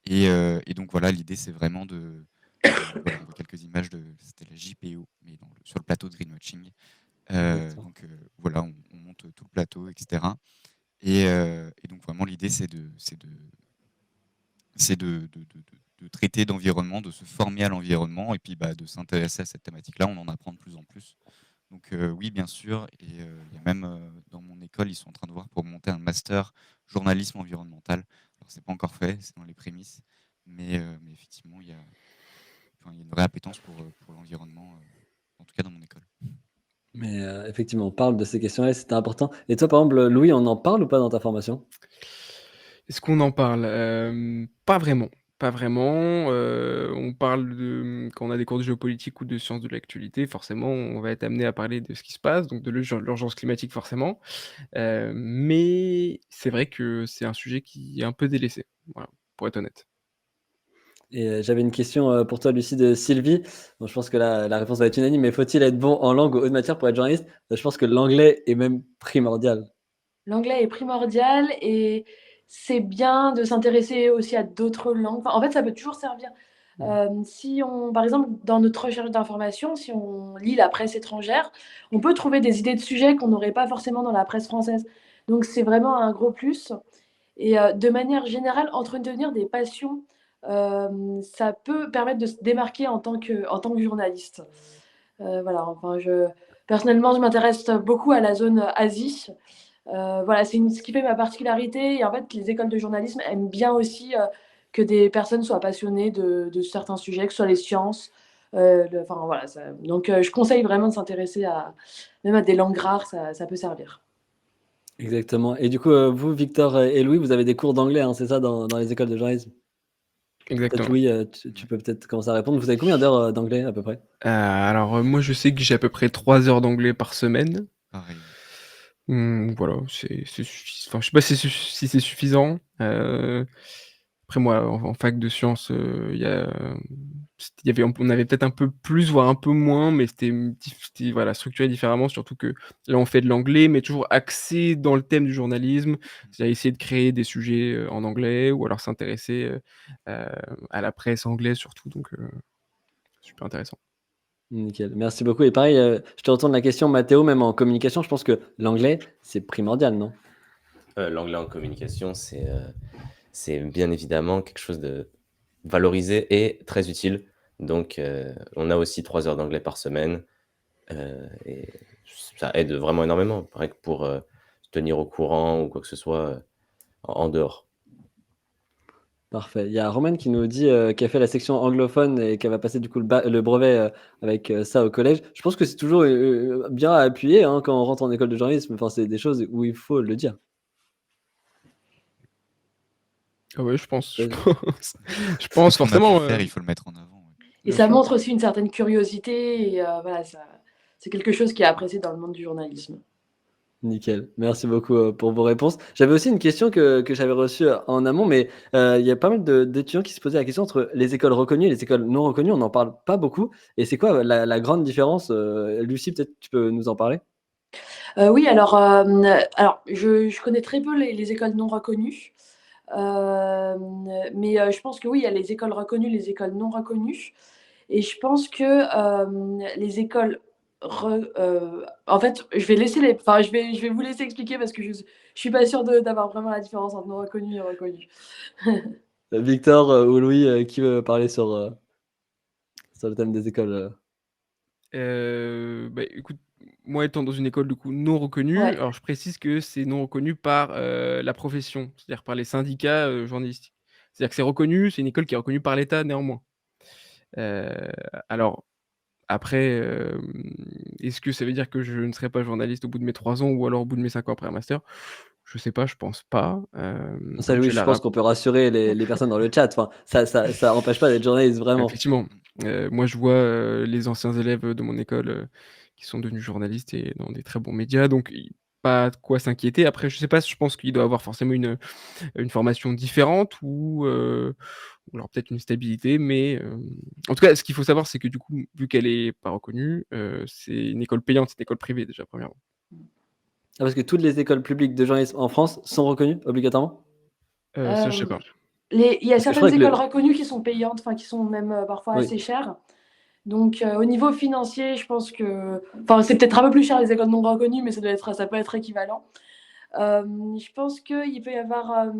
Et donc voilà, l'idée c'est vraiment voilà, on voit quelques images c'était la JPO, mais sur le plateau de Greenwatching. Exactement. Donc voilà, on monte tout le plateau, etc. Et donc vraiment l'idée c'est de traiter d'environnement, de se former à l'environnement et puis de s'intéresser à cette thématique-là, on en apprend de plus en plus. Donc oui, bien sûr, et il y a même dans mon école, ils sont en train de voir pour monter un master journalisme environnemental. Alors c'est pas encore fait, c'est dans les prémices, mais effectivement, il y a une vraie appétence pour l'environnement, en tout cas dans mon école. Mais effectivement, on parle de ces questions-là, et c'était important. Et toi, par exemple, Louis, on en parle ou pas dans ta formation? Est-ce qu'on en parle? Pas vraiment, pas vraiment, on parle quand on a des cours de géopolitique ou de sciences de l'actualité, forcément, on va être amené à parler de ce qui se passe, donc de l'urgence climatique forcément, mais c'est vrai que c'est un sujet qui est un peu délaissé, voilà, pour être honnête. Et j'avais une question pour toi, Lucie, de Sylvie. Bon, je pense que la réponse va être unanime, mais faut-il être bon en langue ou haute matière pour être journaliste? Je pense que l'anglais est même primordial. L'anglais est primordial et c'est bien de s'intéresser aussi à d'autres langues. Enfin, en fait, ça peut toujours servir. Si on, par exemple, dans notre recherche d'informations, si on lit la presse étrangère, on peut trouver des idées de sujets qu'on n'aurait pas forcément dans la presse française. Donc, c'est vraiment un gros plus. Et de manière générale, entretenir des passions, ça peut permettre de se démarquer en tant que journaliste. Voilà, enfin, personnellement, je m'intéresse beaucoup à la zone Asie. Voilà, ce qui fait ma particularité. Et en fait, les écoles de journalisme aiment bien aussi que des personnes soient passionnées de certains sujets, que ce soit les sciences. Enfin, voilà, donc, je conseille vraiment de s'intéresser même à des langues rares, ça peut servir. Exactement. Et du coup, vous, Victor et Louis, vous avez des cours d'anglais, hein, c'est ça, dans les écoles de journalisme? Peut-être Exactement. Louis, tu peux peut-être commencer à répondre. Vous avez combien d'heures d'anglais à peu près? Alors, moi, je sais que j'ai à peu près 3 heures d'anglais par semaine. Pareil. Voilà, enfin, je sais pas si c'est suffisant. Après moi, en fac de sciences, on avait peut-être un peu plus, voire un peu moins, mais c'était voilà, structuré différemment. Surtout que là, on fait de l'anglais, mais toujours axé dans le thème du journalisme. C'est-à-dire essayer de créer des sujets, en anglais ou alors s'intéresser, à la presse anglaise surtout, donc super intéressant. Nickel, merci beaucoup. Et pareil, je te retourne la question, Mathéo, même en communication, je pense que l'anglais, c'est primordial, non? L'anglais en communication, c'est bien évidemment quelque chose de valorisé et très utile. Donc, on a aussi 3 heures d'anglais par semaine, et ça aide vraiment énormément, pareil que pour se tenir au courant ou quoi que ce soit en dehors. Parfait. Il y a Roman qui nous dit qui a fait la section anglophone et qui va passer du coup le brevet avec ça au collège. Je pense que c'est toujours bien à appuyer hein, quand on rentre en école de journalisme. Enfin, c'est des choses où il faut le dire. Ah ouais, je pense. Vas-y. Je pense Ce qu'on a pu forcément, faire, il faut le mettre en avant. Ouais. Et bien ça sûr. montre aussi une certaine curiosité. Et voilà, c'est quelque chose qui est apprécié dans le monde du journalisme. Nickel. Merci beaucoup pour vos réponses. J'avais aussi une question que j'avais reçue en amont, mais il y a pas mal d'étudiants qui se posaient la question entre les écoles reconnues et les écoles non reconnues. On n'en parle pas beaucoup. Et c'est quoi la grande différence Lucie, peut-être tu peux nous en parler? Oui, alors, je connais très peu les écoles non reconnues. Mais je pense que oui, il y a les écoles reconnues, les écoles non reconnues. Et je pense que les écoles en fait, je vais vous laisser expliquer parce que je suis pas sûre d'avoir vraiment la différence entre non reconnues et reconnues. Victor ou Louis, qui veut parler sur le thème des écoles? Écoute, moi étant dans une école du coup non reconnue, Ouais. alors je précise que c'est non reconnu par, la profession, c'est-à-dire par les syndicats, journalistiques. C'est-à-dire que c'est reconnu, c'est une école qui est reconnue par l'État néanmoins. Heu, alors après, est-ce que ça veut dire que je ne serai pas journaliste au bout de mes 3 ans ou alors au bout de mes 5 ans après un master? Je sais pas, je pense pas. Ça, Louis, J'ai je la pense qu'on peut rassurer les personnes dans le chat. Enfin, ça empêche pas d'être journaliste, vraiment. Effectivement, moi je vois, les anciens élèves de mon école, qui sont devenus journalistes et dans des très bons médias, donc pas de quoi s'inquiéter. Après, je sais pas, je pense qu'il doit avoir forcément une formation différente ou alors peut-être une stabilité, mais en tout cas, ce qu'il faut savoir, c'est que du coup, vu qu'elle est pas reconnue, c'est une école payante, c'est une école privée déjà, premièrement. Ah, parce que toutes les écoles publiques de journalisme en France sont reconnues obligatoirement? Ça, je sais Euh, pas. il y a Parce que je crois certaines que écoles reconnues qui sont payantes, enfin qui sont même parfois oui. assez chères. Donc au niveau financier, je pense que, enfin c'est peut-être un peu plus cher les écoles non reconnues, mais ça peut être équivalent. Je pense qu'il peut y avoir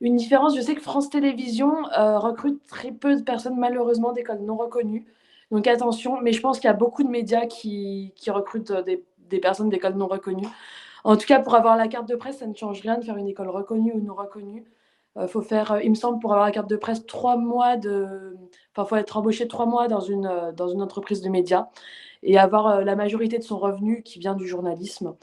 une différence. Je sais que France Télévisions recrute très peu de personnes, malheureusement, d'écoles non reconnues. Donc attention, mais je pense qu'il y a beaucoup de médias qui recrutent des personnes d'écoles non reconnues. En tout cas, pour avoir la carte de presse, ça ne change rien de faire une école reconnue ou non reconnue. Faut faire, il me semble, pour avoir la carte de presse, 3 mois de. Enfin, faut être embauché 3 mois dans une entreprise de médias et avoir la majorité de son revenu qui vient du journalisme.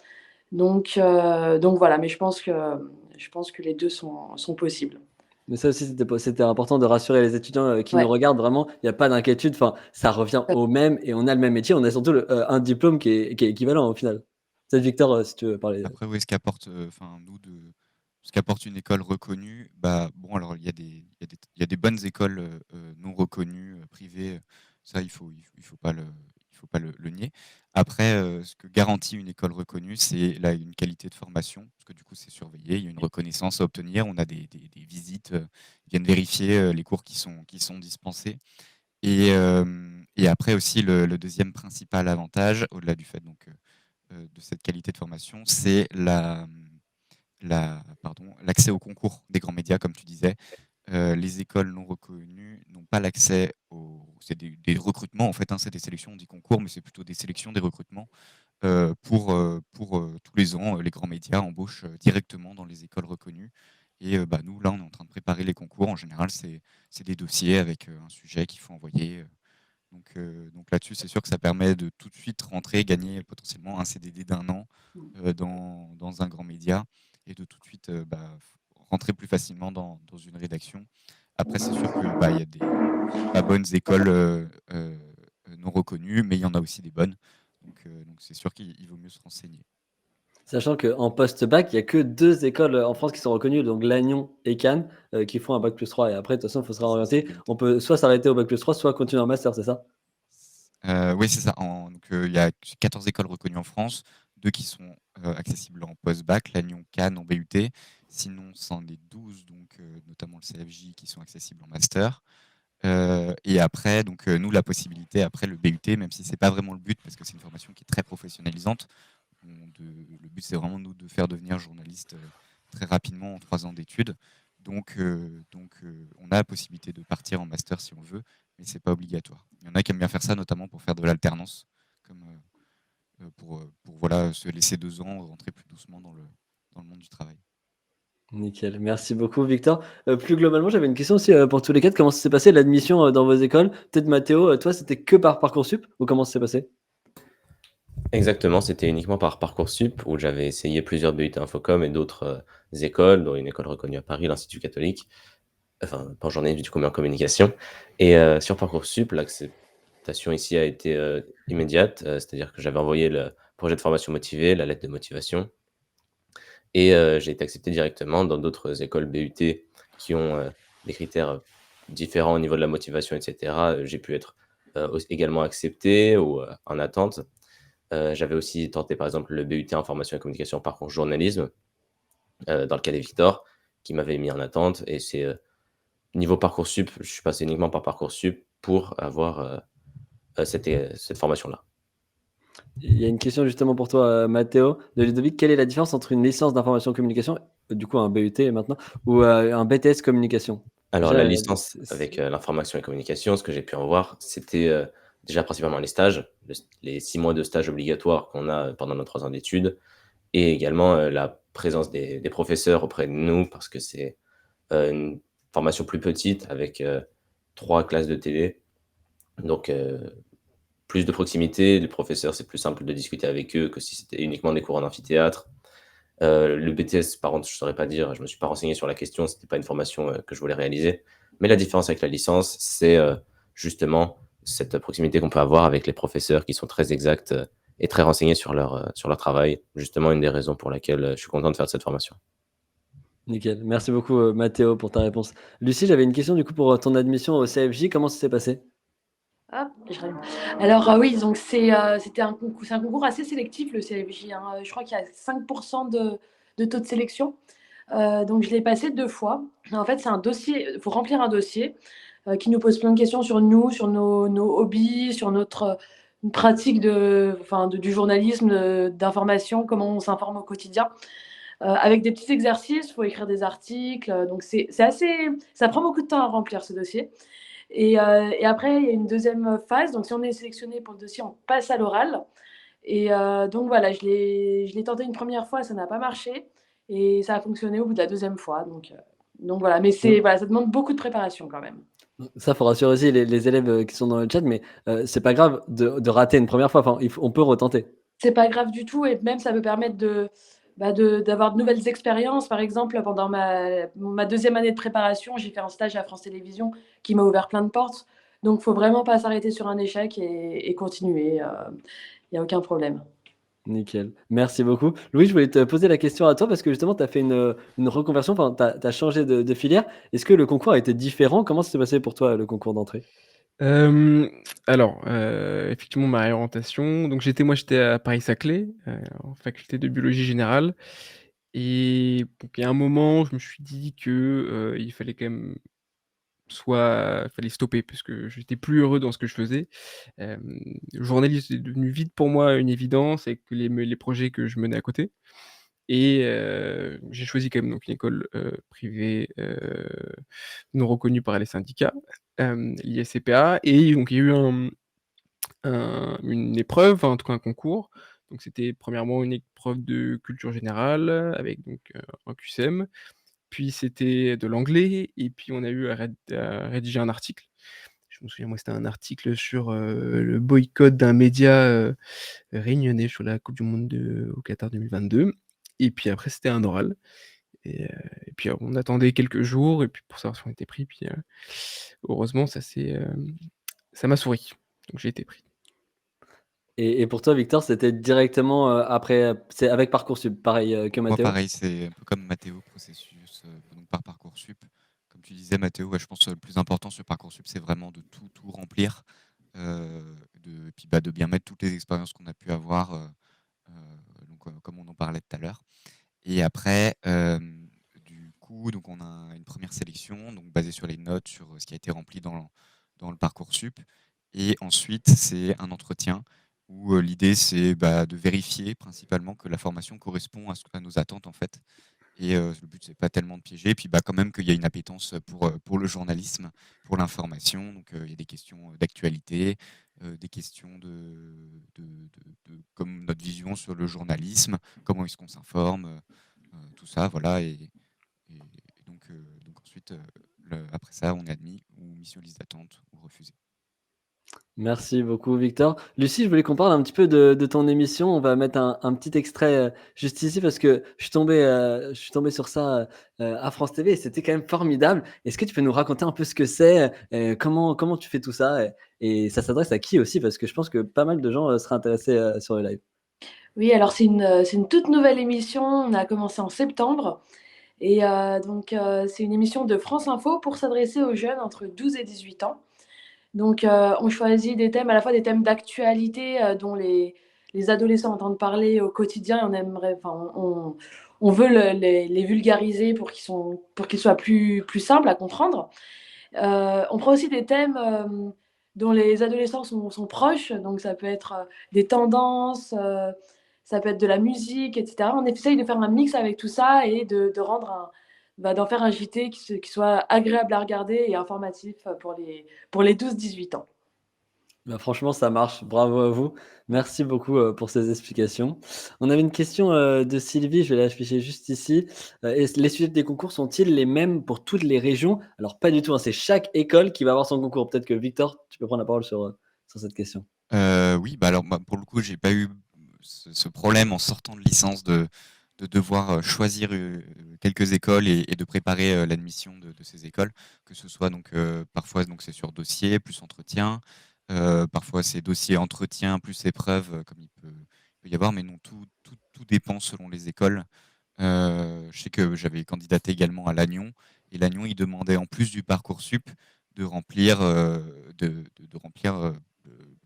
Donc voilà, mais je pense que les deux sont possibles. Mais ça aussi, c'était important de rassurer les étudiants, qui nous Ouais. regardent vraiment. Il y a pas d'inquiétude, enfin, ça revient au même et on a le même métier. On a surtout un diplôme qui est équivalent au final. Peut-être Victor, si tu veux parler. Après, oui, ce qu'apporte, ce qu'apporte une école reconnue, bah, bon, alors il y a des bonnes écoles non reconnues, privées, ça il faut pas le nier. Après, ce que garantit une école reconnue, c'est une qualité de formation, parce que du coup, c'est surveillé, il y a une reconnaissance à obtenir, on a des visites, ils viennent vérifier les cours qui sont dispensés. Et après aussi, le deuxième principal avantage, au-delà du fait donc, de cette qualité de formation, c'est l'accès au concours des grands médias, comme tu disais. Les écoles non reconnues n'ont pas l'accès aux. C'est des recrutements, en fait, hein, c'est des sélections, on dit concours, mais c'est plutôt des sélections, des recrutements. Pour tous les ans, les grands médias embauchent directement dans les écoles reconnues. Et bah, nous, là, on est en train de préparer les concours. En général, c'est des dossiers avec un sujet qu'il faut envoyer. Donc là-dessus, c'est sûr que ça permet de tout de suite rentrer, gagner potentiellement un CDD d'un an dans un grand média et de tout de suite bah, rentrer plus facilement dans une rédaction. Après, c'est sûr que bah, il y a des pas bonnes écoles non reconnues, mais il y en a aussi des bonnes. Donc c'est sûr qu'il vaut mieux se renseigner. Sachant qu'en post-bac, il y a que 2 écoles, en France qui sont reconnues, donc Lannion et Cannes, qui font un bac+3 et après de toute façon, il faut se réorienter. On peut soit s'arrêter au bac+3, soit continuer en master, c'est ça? Oui, c'est ça. Il y a 14 écoles reconnues en France, 2 qui sont accessibles en post-bac, Lannion, Cannes en BUT. Sinon, c'en est 12, donc, notamment le CFJ, qui sont accessibles en master. Et après, donc, nous, la possibilité, après le BUT, même si c'est pas vraiment le but, parce que c'est une formation qui est très professionnalisante, le but, c'est vraiment nous de faire devenir journaliste très rapidement en 3 ans d'études. On a la possibilité de partir en master si on veut, mais c'est pas obligatoire. Il y en a qui aiment bien faire ça, notamment pour faire de l'alternance, comme pour voilà, se laisser 2 ans, rentrer plus doucement dans le monde du travail. Nickel, merci beaucoup Victor. Plus globalement, j'avais une question aussi, pour tous les 4. Comment ça s'est passé l'admission, dans vos écoles? Peut-être Mathéo, toi, c'était que par Parcoursup ou comment ça s'est passé? Exactement, c'était uniquement par Parcoursup où j'avais essayé plusieurs BUT Infocom et d'autres écoles, dont une école reconnue à Paris, l'Institut catholique, enfin, pas en journalisme, du coup, mais en communication. Et sur Parcoursup, l'acceptation ici a été immédiate, c'est-à-dire que j'avais envoyé le projet de formation motivée, la lettre de motivation, et j'ai été accepté directement dans d'autres écoles BUT qui ont des critères différents au niveau de la motivation, etc. J'ai pu être également accepté ou en attente. J'avais aussi tenté, par exemple, le BUT Information et Communication Parcours Journalisme, dans le cas des Victor, qui m'avait mis en attente. Et c'est niveau Parcoursup, je suis passé uniquement par Parcoursup pour avoir cette formation-là. Il y a une question justement pour toi, Mathéo, de Ludovic. Quelle est la différence entre une licence d'information communication, du coup un BUT maintenant, ou un BTS communication? Alors, Déjà, la licence avec l'information et communication, ce que j'ai pu en voir, c'était déjà principalement les stages, les 6 mois de stage obligatoires qu'on a pendant nos 3 ans d'études, et également la présence des professeurs auprès de nous, parce que c'est une formation plus petite avec 3 classes de télé. Donc, plus de proximité. Les professeurs, c'est plus simple de discuter avec eux que si c'était uniquement des cours en amphithéâtre. Le BTS, par contre, je ne saurais pas dire, je ne me suis pas renseigné sur la question, ce n'était pas une formation que je voulais réaliser. Mais la différence avec la licence, c'est justement cette proximité qu'on peut avoir avec les professeurs qui sont très exacts et très renseignés sur leur travail. Justement, une des raisons pour laquelle je suis content de faire cette formation. Nickel. Merci beaucoup, Mathéo, pour ta réponse. Lucie, j'avais une question du coup pour ton admission au CFJ. Comment ça s'est passé? Hop, je rallume. Alors, oui, donc c'était c'est un concours assez sélectif, le CFJ, hein. Je crois qu'il y a 5% de taux de sélection. Donc je l'ai passé 2 fois. En fait, c'est un dossier, il faut remplir un dossier, qui nous pose plein de questions sur nous, sur nos hobbies, sur notre, pratique du journalisme, d'information, comment on s'informe au quotidien. Avec des petits exercices, il faut écrire des articles, donc c'est assez ça prend beaucoup de temps à remplir ce dossier et après il y a une deuxième phase, donc si on est sélectionné pour le dossier, on passe à l'oral et donc voilà, je l'ai tenté une première fois, ça n'a pas marché et ça a fonctionné au bout de la deuxième fois, donc voilà, mais Mmh. voilà, ça demande beaucoup de préparation quand même. Ça, faut rassurer aussi les élèves, qui sont dans le chat, mais c'est pas grave de rater une première fois, enfin, on peut retenter. C'est pas grave du tout et même ça peut permettre d'avoir de nouvelles expériences. Par exemple, pendant ma deuxième année de préparation, j'ai fait un stage à France Télévisions qui m'a ouvert plein de portes. Donc, faut vraiment pas s'arrêter sur un échec et continuer. Il y a aucun problème. Nickel. Merci beaucoup. Louis, je voulais te poser la question à toi parce que justement, tu as fait une reconversion, enfin, tu as changé de filière. Est-ce que le concours a été différent? Comment ça s'est passé pour toi, le concours d'entrée? Hem, alors, effectivement, ma réorientation, donc j'étais à Paris-Saclay, en faculté de biologie générale et donc il y a un moment, je me suis dit que, il fallait quand même fallait stopper parce que j'étais plus heureux dans ce que je faisais. Le journalisme est devenu vite pour moi une évidence avec les projets que je menais à côté et j'ai choisi quand même donc une école, privée, non reconnue par les syndicats, l'ISCPA et donc il y a eu une épreuve, enfin en tout cas un concours. Donc c'était premièrement une épreuve de culture générale avec donc, un QCM, puis c'était de l'anglais et puis on a eu à rédiger un article. Je me souviens, moi, c'était un article sur, le boycott d'un média, réunionnais sur la coupe du monde au Qatar 2022 et puis après c'était un oral et puis on attendait quelques jours et puis pour savoir si on était pris puis, heureusement ça m'a souri, donc j'ai été pris. Et pour toi, Victor, c'était directement, après, c'est avec Parcoursup, pareil, que Moi, Mathéo? pareil, c'est un peu comme Mathéo, processus, donc par Parcoursup. Comme tu disais, Mathéo, ouais, je pense que le plus important sur Parcoursup, c'est vraiment de tout remplir, et puis bah, de bien mettre toutes les expériences qu'on a pu avoir, donc, comme on en parlait tout à l'heure. Et après, du coup, donc on a une première sélection, donc basée sur les notes, sur ce qui a été rempli dans le Parcoursup. Et ensuite, c'est un entretien où l'idée, c'est bah, de vérifier principalement que la formation correspond à nos attentes, en fait. Et le but, c'est pas tellement de piéger, puis bah, quand même qu'il y a une appétence pour le journalisme, pour l'information. Donc, il y a des questions d'actualité, des questions comme notre vision sur le journalisme, comment est-ce qu'on s'informe, tout ça, voilà. Et donc ensuite, après ça, on est admis ou mission liste d'attente ou refusé. Merci beaucoup, Victor. Lucie, je voulais qu'on parle un petit peu de ton émission. On va mettre un petit extrait, juste ici parce que je suis tombé sur ça, à France TV et c'était quand même formidable. Est-ce que tu peux nous raconter un peu ce que c'est? Comment tu fais tout ça? Et ça s'adresse à qui aussi? Parce que je pense que pas mal de gens, seraient intéressés, sur le live. Oui, alors c'est une toute nouvelle émission. On a commencé en septembre et c'est une émission de France Info pour s'adresser aux jeunes entre 12 et 18 ans. Donc, on choisit des thèmes, à la fois des thèmes d'actualité, dont les adolescents entendent parler au quotidien et on veut les vulgariser pour qu'ils soient plus simples à comprendre. On prend aussi des thèmes, dont les adolescents sont proches, donc ça peut être, des tendances, ça peut être de la musique et cetera. On essaye de faire un mix avec tout ça et d'en faire un JT qui soit agréable à regarder et informatif, pour les 12-18 ans. Bah, franchement, ça marche. Bravo à vous. Merci beaucoup, pour ces explications. On avait une question, de Sylvie, je vais l'afficher juste ici. Est les sujets des concours sont-ils les mêmes pour toutes les régions? Alors pas du tout, hein, c'est chaque école qui va avoir son concours. Peut-être que Victor, tu peux prendre la parole sur cette question. Oui, bah alors, pour le coup, j'ai pas eu ce problème en sortant de licence de devoir choisir quelques écoles et de préparer l'admission de ces écoles, que ce soit donc parfois donc c'est sur dossier plus entretien, parfois c'est dossier entretien plus épreuve, comme peut y avoir, mais non, tout dépend selon les écoles. Je sais que j'avais candidaté également à Lannion, et Lannion, il demandait en plus du Parcoursup de remplir, de remplir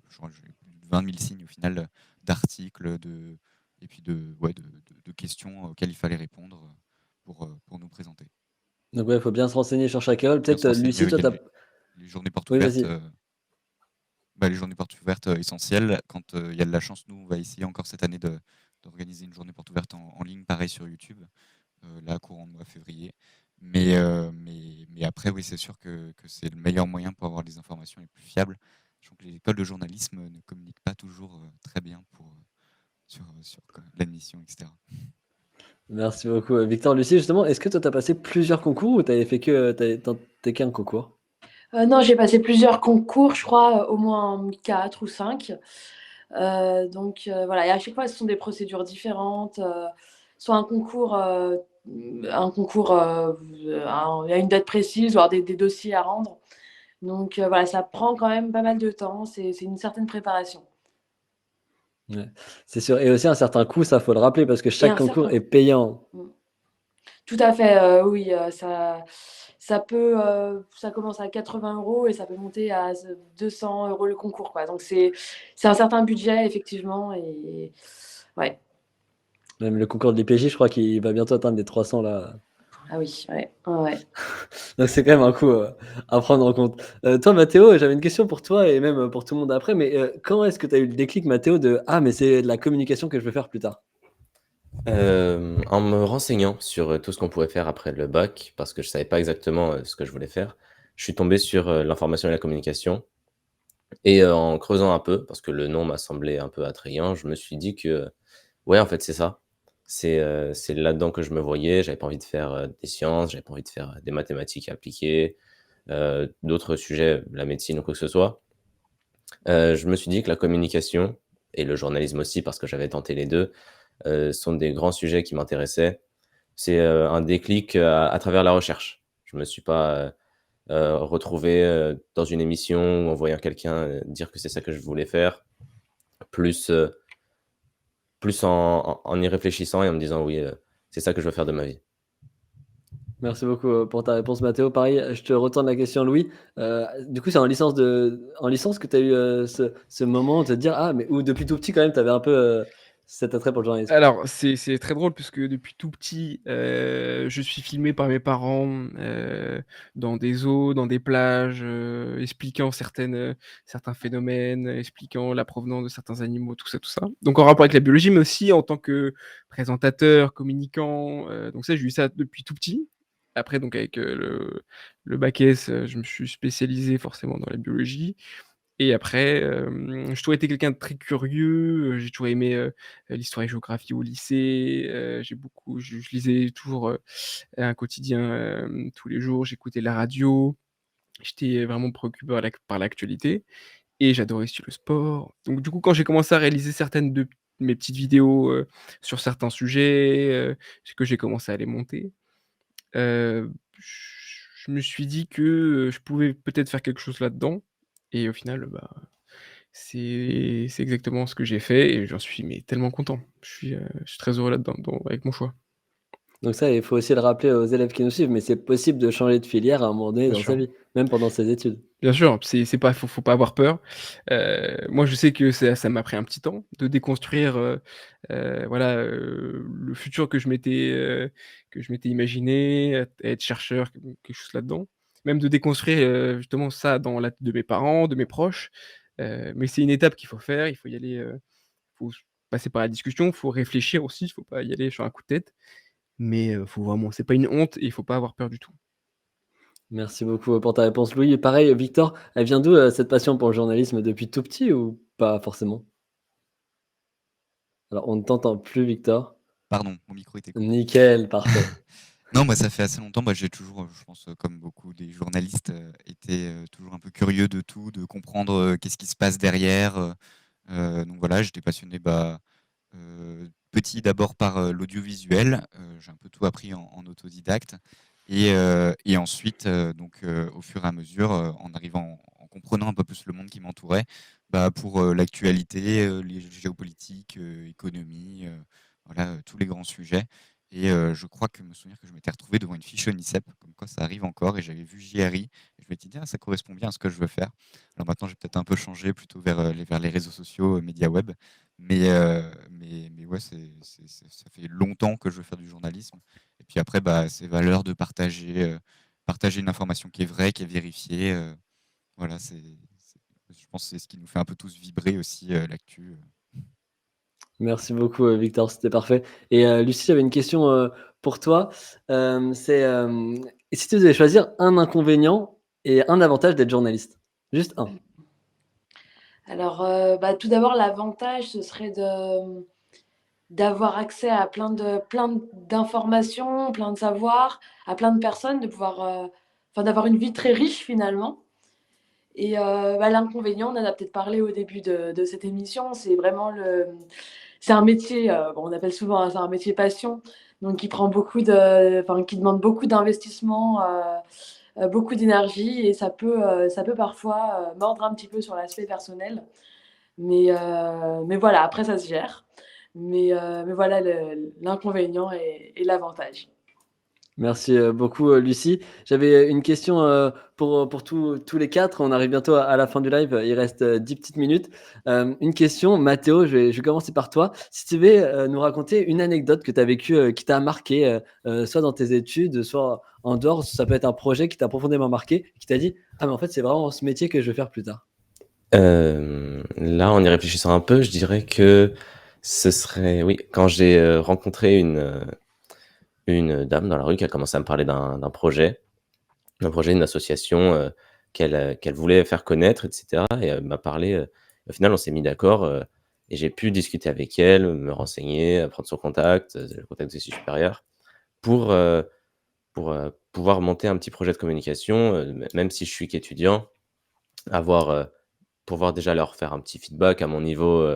je crois que j'ai plus de 20 000 signes au final d'articles, et puis de questions auxquelles il fallait répondre pour nous présenter. Donc ouais, il faut bien se renseigner sur chaque école. Bien Peut-être, se renseigner, Lucie, il toi, y a tu les journées portes Oui, ouvertes. vas-y. Les journées portes ouvertes essentielles. Quand il y a de la chance, nous, on va essayer encore cette année d'organiser une journée porte ouverte en ligne, pareil sur YouTube, là, courant de mois février. Mais après, oui, c'est sûr que c'est le meilleur moyen pour avoir des informations les plus fiables. Je trouve que les écoles de journalisme ne communiquent pas toujours très bien sur l'admission, etc. Merci beaucoup, Victor. Lucie, justement, est-ce que toi, tu as passé plusieurs concours ou tu avais fait que t'es qu'un concours? Non, j'ai passé plusieurs concours, je crois, au moins 4 ou 5. Donc voilà, et à chaque fois, ce sont des procédures différentes. Soit il y a une date précise, voire des dossiers à rendre. Donc voilà, ça prend quand même pas mal de temps. C'est une certaine préparation. Ouais, c'est sûr. Et aussi un certain coût, ça faut le rappeler, parce que Et chaque un concours certain est payant. Tout à fait, oui, ça commence à 80 € et ça peut monter à 200 € le concours, quoi. Donc c'est un certain budget effectivement et ouais. Même le concours de l'IPJ, je crois qu'il va bientôt atteindre les 300 là. Ah oui, ouais, ouais. Donc c'est quand même un coût à prendre en compte. Toi, Mathéo, j'avais une question pour toi et même pour tout le monde après, mais quand est-ce que tu as eu le déclic, Mathéo, de « Ah, mais c'est de la communication que je veux faire plus tard ». En me renseignant sur tout ce qu'on pouvait faire après le bac, parce que je savais pas exactement ce que je voulais faire, je suis tombé sur l'information et la communication. Et en creusant un peu, parce que le nom m'a semblé un peu attrayant, je me suis dit que, ouais, en fait, c'est ça. C'est là-dedans que je me voyais. J'avais pas envie de faire des sciences, j'avais pas envie de faire des mathématiques appliquées, d'autres sujets, la médecine ou quoi que ce soit. Je me suis dit que la communication et le journalisme aussi, parce que j'avais tenté les deux, sont des grands sujets qui m'intéressaient. C'est un déclic à travers la recherche. Je me suis pas retrouvé dans une émission ou en voyant quelqu'un dire que c'est ça que je voulais faire, plus, plus en y réfléchissant et en me disant oui, c'est ça que je veux faire de ma vie. Merci beaucoup pour ta réponse, Mathéo. Pareil, je te retourne la question, Louis. Du coup, c'est en licence que tu as eu ce moment de te dire, ah, mais ou depuis tout petit, quand même, tu avais un peu cet attrait pour le journalisme. Alors, c'est très drôle puisque depuis tout petit, je suis filmé par mes parents, dans des eaux, dans des plages, expliquant certains phénomènes, expliquant la provenance de certains animaux, tout ça, tout ça. Donc en rapport avec la biologie, mais aussi en tant que présentateur, communicant, donc ça, j'ai eu ça depuis tout petit. Après donc avec, le bac S, je me suis spécialisé forcément dans la biologie. Et après, j'ai toujours été quelqu'un de très curieux, j'ai toujours aimé, l'histoire et géographie au lycée, je lisais toujours, un quotidien, tous les jours, j'écoutais la radio, j'étais vraiment préoccupé par l'actualité et j'adorais aussi le sport. Donc du coup, quand j'ai commencé à réaliser certaines de mes petites vidéos, sur certains sujets, que j'ai commencé à les monter, je me suis dit que, je pouvais peut-être faire quelque chose là-dedans et au final, bah c'est exactement ce que j'ai fait et j'en suis mais tellement content. Je suis très heureux là-dedans avec mon choix. Donc ça, il faut aussi le rappeler aux élèves qui nous suivent, mais c'est possible de changer de filière à un moment donné Bien dans sa sûr. vie, même pendant ses études. Bien sûr, c'est pas faut pas avoir peur. Moi, je sais que ça m'a pris un petit temps de déconstruire, voilà, le futur que je m'étais imaginé, être chercheur, quelque chose là-dedans. Même de déconstruire, justement ça dans la tête de mes parents, de mes proches, mais c'est une étape qu'il faut faire, il faut y aller, faut passer par la discussion, faut réfléchir aussi, il faut pas y aller sur un coup de tête, mais faut vraiment c'est pas une honte et il faut pas avoir peur du tout. Merci beaucoup pour ta réponse, Louis. Et pareil, Victor, elle vient d'où cette passion pour le journalisme depuis tout petit ou pas forcément? Alors, on ne t'entend plus, Victor. Pardon, mon micro était coupé. Nickel, parfait. Non, ça fait assez longtemps. J'ai toujours, je pense, comme beaucoup des journalistes, été toujours un peu curieux de tout, de comprendre qu'est-ce qui se passe derrière. Donc voilà, j'étais passionné petit d'abord par l'audiovisuel. J'ai un peu tout appris en autodidacte. Et ensuite, au fur et à mesure, en arrivant en comprenant un peu plus le monde qui m'entourait, pour l'actualité, les géopolitiques, économie, voilà, tous les grands sujets. Et je crois que me souvenir que je m'étais retrouvé devant une fiche ONICEP, comme quoi ça arrive encore, et j'avais vu JRI, et je m'étais dit, ah, ça correspond bien à ce que je veux faire. Alors maintenant, j'ai peut-être un peu changé, plutôt vers les réseaux sociaux, médias web, mais ouais, ça fait longtemps que je veux faire du journalisme. Et puis après, ces valeurs de partager une information qui est vraie, qui est vérifiée, voilà, je pense que c'est ce qui nous fait un peu tous vibrer aussi, l'actu. Merci beaucoup, Victor, c'était parfait. Et Lucie, j'avais une question pour toi. C'est si tu devais choisir un inconvénient et un avantage d'être journaliste? Juste un. Alors, tout d'abord, l'avantage, ce serait d'avoir accès à d'informations, plein de savoirs, à plein de personnes, de pouvoir, d'avoir une vie très riche finalement. Et l'inconvénient, on en a peut-être parlé au début de cette émission, c'est vraiment c'est un métier, on appelle souvent, c'est un métier passion, donc qui demande beaucoup d'investissement, beaucoup d'énergie, et ça peut parfois mordre un petit peu sur l'aspect personnel. Mais voilà, après ça se gère. Mais voilà l'inconvénient et l'avantage. Merci beaucoup, Lucie. J'avais une question pour tous les quatre. On arrive bientôt à la fin du live. Il reste 10 petites minutes. Une question, Mathéo, je vais commencer par toi. Si tu devais nous raconter une anecdote que tu as vécue, qui t'a marqué, soit dans tes études, soit en dehors, ça peut être un projet qui t'a profondément marqué, qui t'a dit, ah mais en fait c'est vraiment ce métier que je veux faire plus tard. Là, en y réfléchissant un peu, je dirais que ce serait, oui, quand j'ai rencontré une dame dans la rue qui a commencé à me parler d'un projet, d'une association qu'elle voulait faire connaître, etc. Et elle m'a parlé, au final, on s'est mis d'accord et j'ai pu discuter avec elle, me renseigner, prendre son contact, le contact de ses supérieurs, pour, pouvoir monter un petit projet de communication, même si je suis qu'étudiant, avoir, pouvoir déjà leur faire un petit feedback à mon niveau,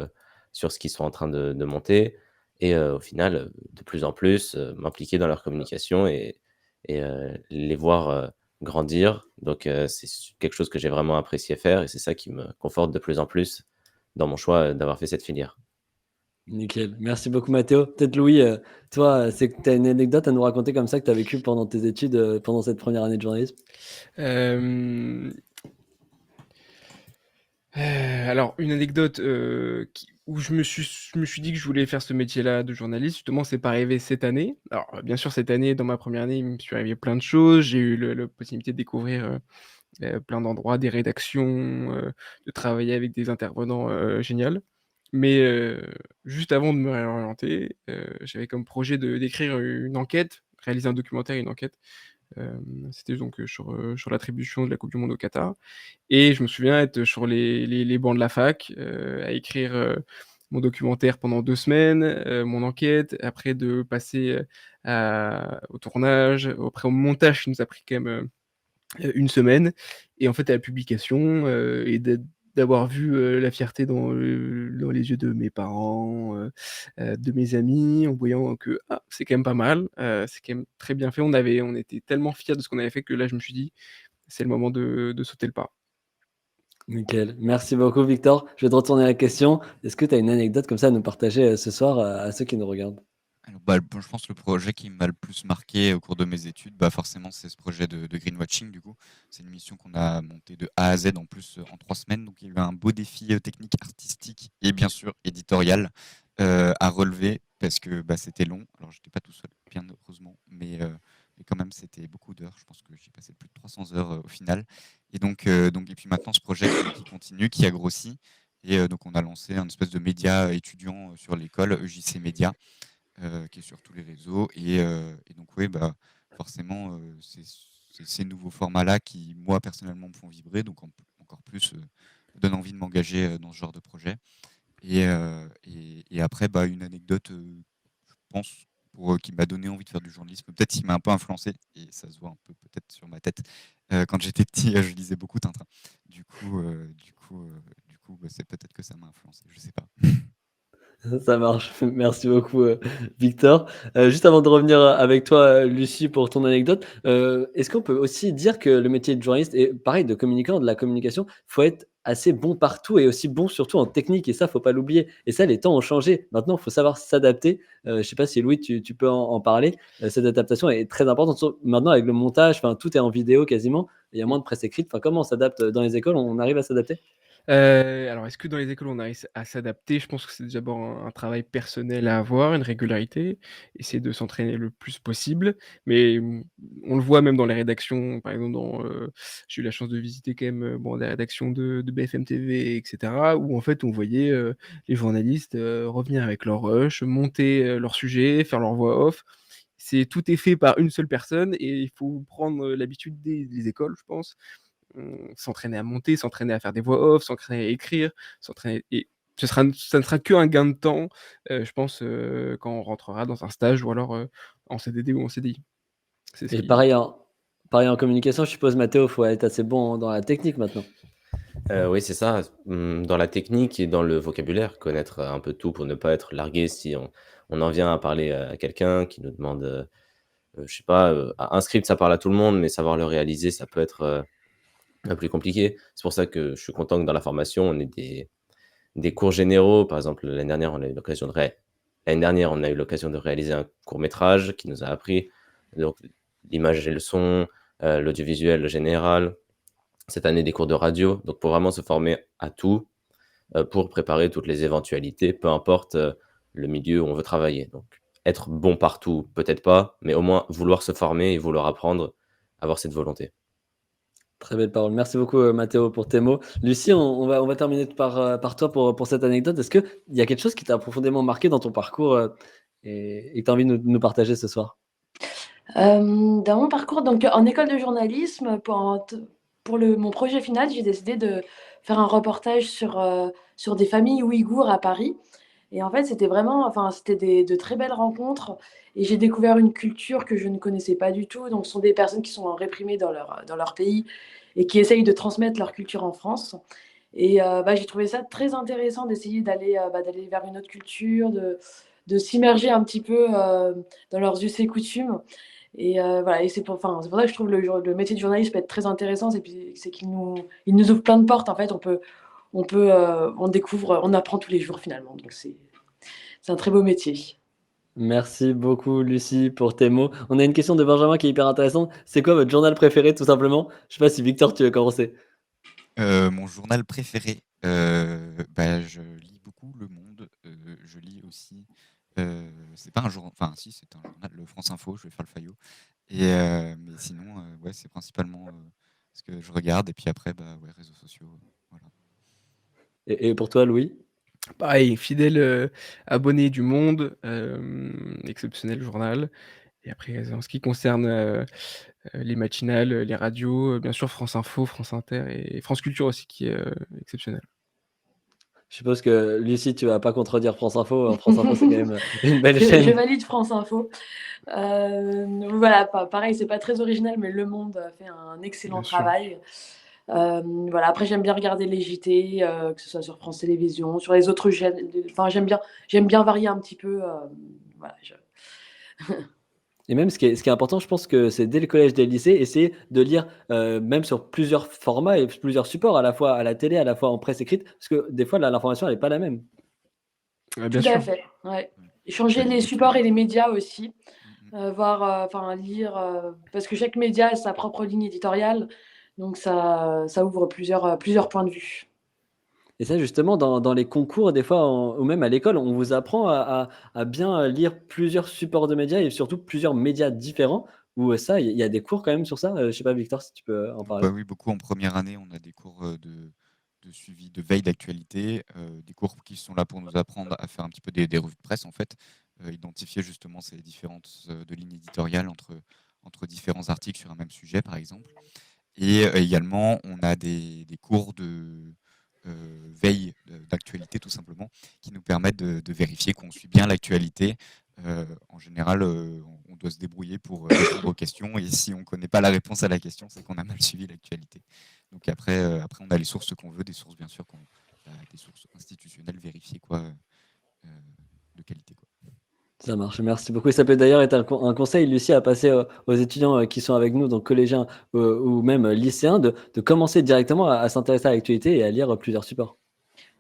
sur ce qu'ils sont en train de monter et au final, de plus en plus, m'impliquer dans leur communication et les voir, grandir. Donc c'est quelque chose que j'ai vraiment apprécié faire et c'est ça qui me conforte de plus en plus dans mon choix, d'avoir fait cette filière. Nickel. Merci beaucoup, Mathéo. Peut-être Louis, toi, c'est que tu as une anecdote à nous raconter comme ça que tu as vécu pendant tes études, pendant cette première année de journalisme? Hem, alors une anecdote, où je me suis dit que je voulais faire ce métier-là de journaliste, justement, c'est pas arrivé cette année. Alors, bien sûr, cette année, dans ma première année, il me suis arrivé plein de choses. J'ai eu le la possibilité de découvrir, plein d'endroits, des rédactions, de travailler avec des intervenants, génial. Mais, juste avant de me réorienter, j'avais comme projet d'écrire une enquête, réaliser un documentaire et une enquête. C'était donc, sur l'attribution de la coupe du monde au Qatar et je me souviens être sur les bancs de la fac, à écrire, mon documentaire pendant 2 semaines, mon enquête, après de passer, au tournage, après au montage qui nous a pris quand même, 1 semaine et en fait à la publication, et d'avoir vu, la fierté dans les yeux de mes parents, de mes amis, en voyant que: «Ah, c'est quand même pas mal, c'est quand même très bien fait». On était tellement fiers de ce qu'on avait fait que là, je me suis dit: «C'est le moment de sauter le pas». Nickel. Merci beaucoup, Victor. Je vais te retourner la question. Est-ce que tu as une anecdote comme ça à nous partager, ce soir, à ceux qui nous regardent? Alors, je pense que le projet qui m'a le plus marqué au cours de mes études, forcément, c'est ce projet de greenwashing, du coup. C'est une mission qu'on a montée de A à Z, en plus, en 3 semaines. Donc, il y avait un beau défi technique, artistique et bien sûr éditorial à relever parce que c'était long. Alors, j'étais pas tout seul, bien heureusement, mais quand même, c'était beaucoup d'heures. Je pense que j'ai passé plus de 300 heures au final. Et puis maintenant, ce projet qui continue, qui a grossi. Et donc, on a lancé un espèce de média étudiant sur l'école, EJC Média, qui est sur tous les réseaux. Et donc, oui, forcément, c'est ces nouveaux formats-là qui, moi, personnellement, me font vibrer, donc encore plus me donnent envie de m'engager dans ce genre de projet. Et après, une anecdote, je pense, qui m'a donné envie de faire du journalisme, peut-être qui m'a un peu influencé, et ça se voit un peu peut-être sur ma tête. Quand j'étais petit, je lisais beaucoup Tintin. Du coup, c'est peut-être que ça m'a influencé, je sais pas. Ça marche. Merci beaucoup, Victor. Juste avant de revenir avec toi, Lucie, pour ton anecdote, est-ce qu'on peut aussi dire que le métier de journaliste et pareil de communicant, de la communication, faut être assez bon partout et aussi bon surtout en technique et ça, faut pas l'oublier et ça, les temps ont changé. Maintenant, il faut savoir s'adapter. Je sais pas si Louis, tu peux en parler? Cette adaptation est très importante. Maintenant avec le montage, enfin, tout est en vidéo quasiment. Il y a moins de presse écrite. Enfin, comment on s'adapte dans les écoles? On arrive à s'adapter? Alors est-ce que dans les écoles on arrive à s'adapter? Je pense que c'est d'abord un travail personnel à avoir, une régularité, essayer de s'entraîner le plus possible. Mais, on le voit même dans les rédactions, par exemple j'ai eu la chance de visiter quand même, bon des rédactions de BFM TV et cetera, où en fait on voyait, les journalistes, revenir avec leur rush, monter, leur sujet, faire leur voix off. Tout est fait par une seule personne et il faut prendre, l'habitude des écoles, je pense. S'entraîner à monter, s'entraîner à faire des voix off, s'entraîner à écrire, s'entraîner et ça ne sera qu'un gain de temps, je pense, quand on rentrera dans un stage ou alors, en CDD ou en CDI. C'est ce Et qui pareil en communication, je suppose, Mathéo, faut être assez bon dans la technique maintenant? Oui, c'est ça, dans la technique et dans le vocabulaire, connaître, un peu tout pour ne pas être largué si on en vient à parler à quelqu'un qui nous demande, je sais pas, un script ça parle à tout le monde, mais savoir le réaliser, ça peut être, plus compliqué. C'est pour ça que je suis content que dans la formation, on ait des cours généraux. Par exemple, l'année dernière, on a eu l'occasion de réaliser un court métrage qui nous a appris donc l'image et le son, l'audiovisuel général. Cette année, des cours de radio, donc pour vraiment se former à tout, pour préparer toutes les éventualités, peu importe, le milieu où on veut travailler. Donc être bon partout, peut-être pas, mais au moins vouloir se former et vouloir apprendre, avoir cette volonté. Très belle parole. Merci beaucoup, Mathéo, pour tes mots. Lucie, on va terminer par toi pour cette anecdote. Est-ce qu'il y a quelque chose qui t'a profondément marqué dans ton parcours, et que tu as envie de nous partager ce soir? Dans mon parcours, donc en école de journalisme, mon projet final, j'ai décidé de faire un reportage sur des familles ouïghours à Paris. Et en fait, c'était de très belles rencontres et j'ai découvert une culture que je ne connaissais pas du tout. Donc, ce sont des personnes qui sont réprimées dans leur pays et qui essayent de transmettre leur culture en France. Et j'ai trouvé ça très intéressant d'essayer d'aller vers une autre culture, de s'immerger un petit peu dans leurs us et coutumes. Et voilà, et c'est pour ça que je trouve le métier de journaliste peut être très intéressant, c'est il nous ouvre plein de portes. En fait, on découvre, on apprend tous les jours finalement. Donc c'est un très beau métier. Merci beaucoup, Lucie, pour tes mots. On a une question de Benjamin qui est hyper intéressante. C'est quoi votre journal préféré, tout simplement? Je sais pas si Victor, tu veux commencer? Mon journal préféré, je lis beaucoup Le Monde, je lis aussi, c'est pas un jour enfin si, c'est un journal, le France Info, je vais faire le faillot mais sinon, ouais, c'est principalement, ce que je regarde et puis après, ouais, réseaux sociaux, voilà. Et pour toi, Louis? pareil, fidèle, abonné du Monde, exceptionnel journal et après, en ce qui concerne, les matinales, les radios, bien sûr France Info, France Inter et France Culture aussi qui est, exceptionnel. Je suppose que, Lucie, tu vas pas contredire France Info. France Info, c'est quand même, une belle Je chaîne. valide France Info. Voilà, pareil, c'est pas très original, mais Le Monde a fait un excellent Bien sûr. travail. Voilà, après j'aime bien regarder les JT, que ce soit sur France Télévisions, sur les autres chaînes, enfin j'aime bien varier un petit peu, voilà, Et même ce qui est important, je pense que c'est dès le collège, dès le lycée, essayer de lire, même sur plusieurs formats et plusieurs supports, à la fois à la télé, à la fois en presse écrite, parce que des fois, l'information, elle est pas la même. Bien tout à sûr. fait, ouais. Ouais. Changer Ça lie les beaucoup. supports et les médias aussi, Mmh mh. voir, enfin lire, parce que chaque média a sa propre ligne éditoriale, donc ça ouvre plusieurs points de vue. Et ça, justement, dans les concours, des fois, ou même à l'école, on vous apprend à bien lire plusieurs supports de médias et surtout plusieurs médias différents, ou ça, il y a des cours quand même sur ça? Je sais pas, Victor, si tu peux en parler? Bah, oui, beaucoup en première année, on a des cours, de suivi de veille d'actualité, des cours qui sont là pour nous apprendre à faire un petit peu des revues de presse, en fait, identifier justement ces différences, de lignes éditoriales entre différents articles sur un même sujet, par exemple. Et également, on a des cours de, veille d'actualité, tout simplement, qui nous permettent de vérifier qu'on suit bien l'actualité. En général, on doit se débrouiller pour, répondre aux questions et si on connaît pas la réponse à la question, c'est qu'on a mal suivi l'actualité. Donc après on a les sources qu'on veut, des sources bien sûr des sources institutionnelles vérifiées quoi, Ça marche, merci beaucoup. Et ça peut d'ailleurs être un conseil, Lucie, à passer aux étudiants qui sont avec nous, donc collégiens ou même lycéens, de commencer directement à s'intéresser à l'actualité et à lire plusieurs supports.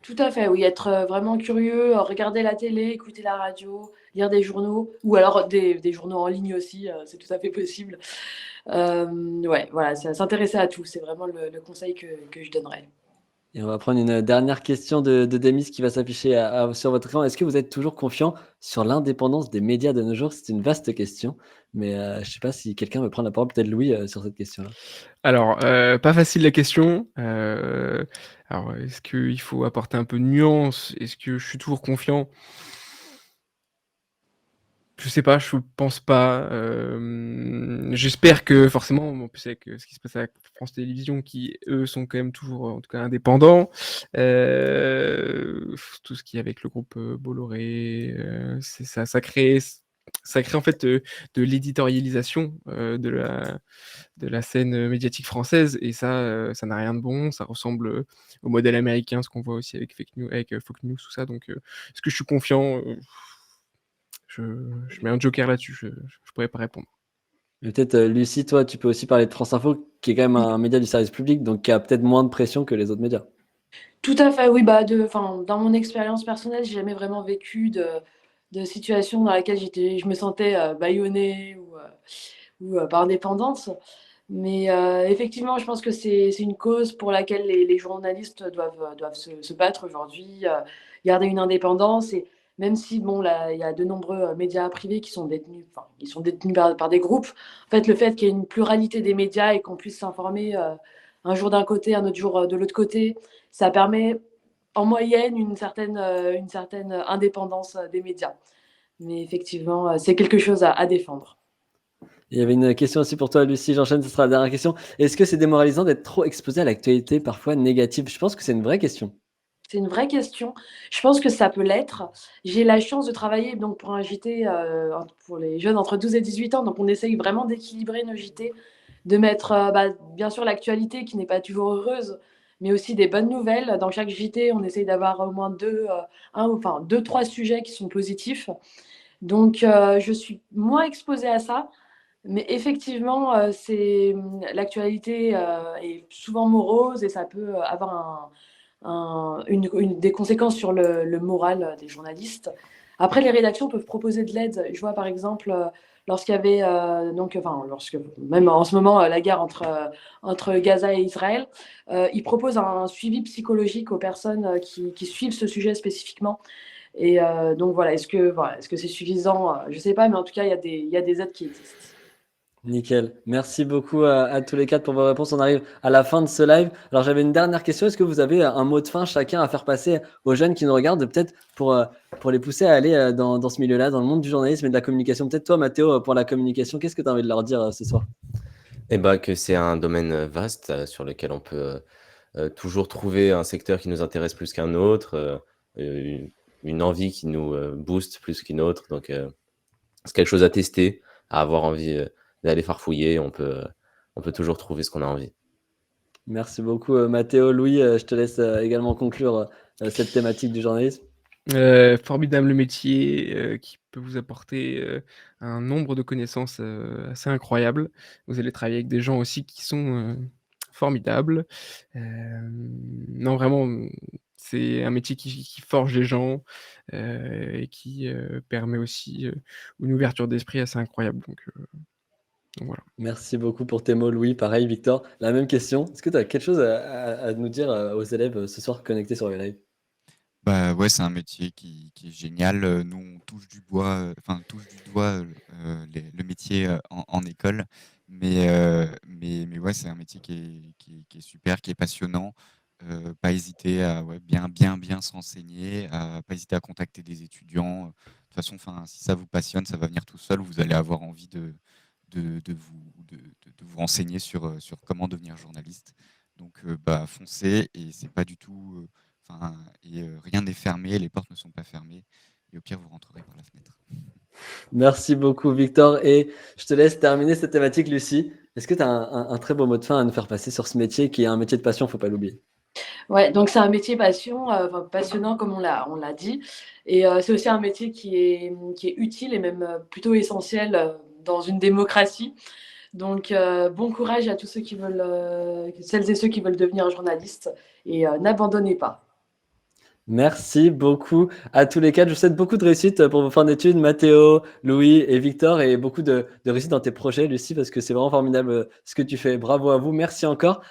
Tout à fait, oui, être vraiment curieux, regarder la télé, écouter la radio, lire des journaux, ou alors des journaux en ligne aussi, c'est tout à fait possible. Ouais, voilà, s'intéresser à tout, c'est vraiment le conseil que je donnerais. Et on va prendre une dernière question de Demis qui va s'afficher sur votre écran. Est-ce que vous êtes toujours confiant sur l'indépendance des médias de nos jours? C'est une vaste question, mais je ne sais pas si quelqu'un veut prendre la parole, peut-être Louis, sur cette question-là. Alors, pas facile la question. Alors, est-ce qu'il faut apporter un peu de nuance? Est-ce que je suis toujours confiant? Je sais pas, je pense pas. J'espère que forcément, en plus avec ce qui se passe à France Télévisions, qui eux sont quand même toujours, en tout cas, indépendants. Tout ce qui est avec le groupe Bolloré, c'est ça crée en fait de l'éditorialisation de la scène médiatique française, et ça n'a rien de bon. Ça ressemble au modèle américain, ce qu'on voit aussi avec Fake News, avec Fox News, tout ça. Donc, est-ce que je suis confiant? Je mets un joker là-dessus, je pourrais pas répondre. Mais peut-être, Lucie, toi, tu peux aussi parler de France Info, qui est quand même un média du service public, donc qui a peut-être moins de pression que les autres médias. Tout à fait, oui, bah, dans mon expérience personnelle, j'ai jamais vraiment vécu de situation dans laquelle je me sentais bâillonnée ou par indépendance. Mais effectivement, je pense que c'est une cause pour laquelle les journalistes doivent se battre aujourd'hui, garder une indépendance. Et même si, bon, là, il y a de nombreux médias privés qui sont détenus, enfin, ils sont détenus par des groupes, en fait, le fait qu'il y ait une pluralité des médias et qu'on puisse s'informer un jour d'un côté, un autre jour de l'autre côté, ça permet en moyenne une certaine indépendance des médias. Mais effectivement, c'est quelque chose à défendre. Il y avait une question aussi pour toi, Lucie, j'enchaîne, ce sera la dernière question. Est-ce que c'est démoralisant d'être trop exposé à l'actualité parfois négative? Je pense que c'est une vraie question. C'est une vraie question. Je pense que ça peut l'être. J'ai la chance de travailler donc pour un JT pour les jeunes entre 12 et 18 ans. Donc, on essaye vraiment d'équilibrer nos JT, de mettre bien sûr l'actualité qui n'est pas toujours heureuse, mais aussi des bonnes nouvelles. Dans chaque JT, on essaye d'avoir au moins deux, trois sujets qui sont positifs. Donc, je suis moins exposée à ça. Mais effectivement, l'actualité est souvent morose et ça peut avoir des conséquences sur le moral des journalistes. Après, les rédactions peuvent proposer de l'aide. Je vois par exemple, lorsqu'il y avait, même en ce moment, la guerre entre Gaza et Israël, ils proposent un suivi psychologique aux personnes qui suivent ce sujet spécifiquement. Et donc voilà, est-ce que c'est suffisant? Je ne sais pas, mais en tout cas, il y a des aides qui existent. Nickel. Merci beaucoup à tous les quatre pour vos réponses. On arrive à la fin de ce live. Alors, j'avais une dernière question. Est-ce que vous avez un mot de fin chacun à faire passer aux jeunes qui nous regardent, peut-être pour les pousser à aller dans ce milieu-là, dans le monde du journalisme et de la communication? Peut-être toi, Mathéo, pour la communication, qu'est-ce que tu as envie de leur dire ce soir? Eh ben, que c'est un domaine vaste sur lequel on peut toujours trouver un secteur qui nous intéresse plus qu'un autre, une envie qui nous booste plus qu'une autre. Donc, c'est quelque chose à tester, à avoir envie d'aller farfouiller. On peut toujours trouver ce qu'on a envie. Merci beaucoup, Mathéo. Louis, je te laisse également conclure cette thématique du journalisme. Formidable métier qui peut vous apporter un nombre de connaissances assez incroyables. Vous allez travailler avec des gens aussi qui sont formidables. Non, vraiment, c'est un métier qui forge les gens et qui permet aussi une ouverture d'esprit assez incroyable. Donc voilà. Merci beaucoup pour tes mots, Louis. Pareil, Victor. La même question. Est-ce que tu as quelque chose à nous dire aux élèves ce soir connectés sur le live? Bah ouais, c'est un métier qui est génial. Nous, on touche du bois, enfin, touche du doigt le métier en école. Mais ouais, c'est un métier qui est super, qui est passionnant. Pas hésiter à bien se renseigner, pas hésiter à contacter des étudiants. De toute façon, si ça vous passionne, ça va venir tout seul. Vous allez avoir envie de vous renseigner sur comment devenir journaliste. Donc, foncez, et c'est pas du tout. Rien n'est fermé, les portes ne sont pas fermées. Et au pire, vous rentrerez par la fenêtre. Merci beaucoup, Victor. Et je te laisse terminer cette thématique, Lucie. Est-ce que tu as un très beau mot de fin à nous faire passer sur ce métier qui est un métier de passion, faut pas l'oublier? Ouais, donc c'est un métier passion, enfin passionnant comme on l'a dit et c'est aussi un métier qui est utile et même, plutôt essentiel, dans une démocratie. Donc bon courage à tous ceux qui veulent, celles et ceux qui veulent devenir journalistes et n'abandonnez pas. Merci beaucoup à tous les 4. Je vous souhaite beaucoup de réussite pour vos fins d'études, Mathéo, Louis et Victor, et beaucoup de réussite dans tes projets, Lucie, parce que c'est vraiment formidable ce que tu fais. Bravo à vous. Merci encore.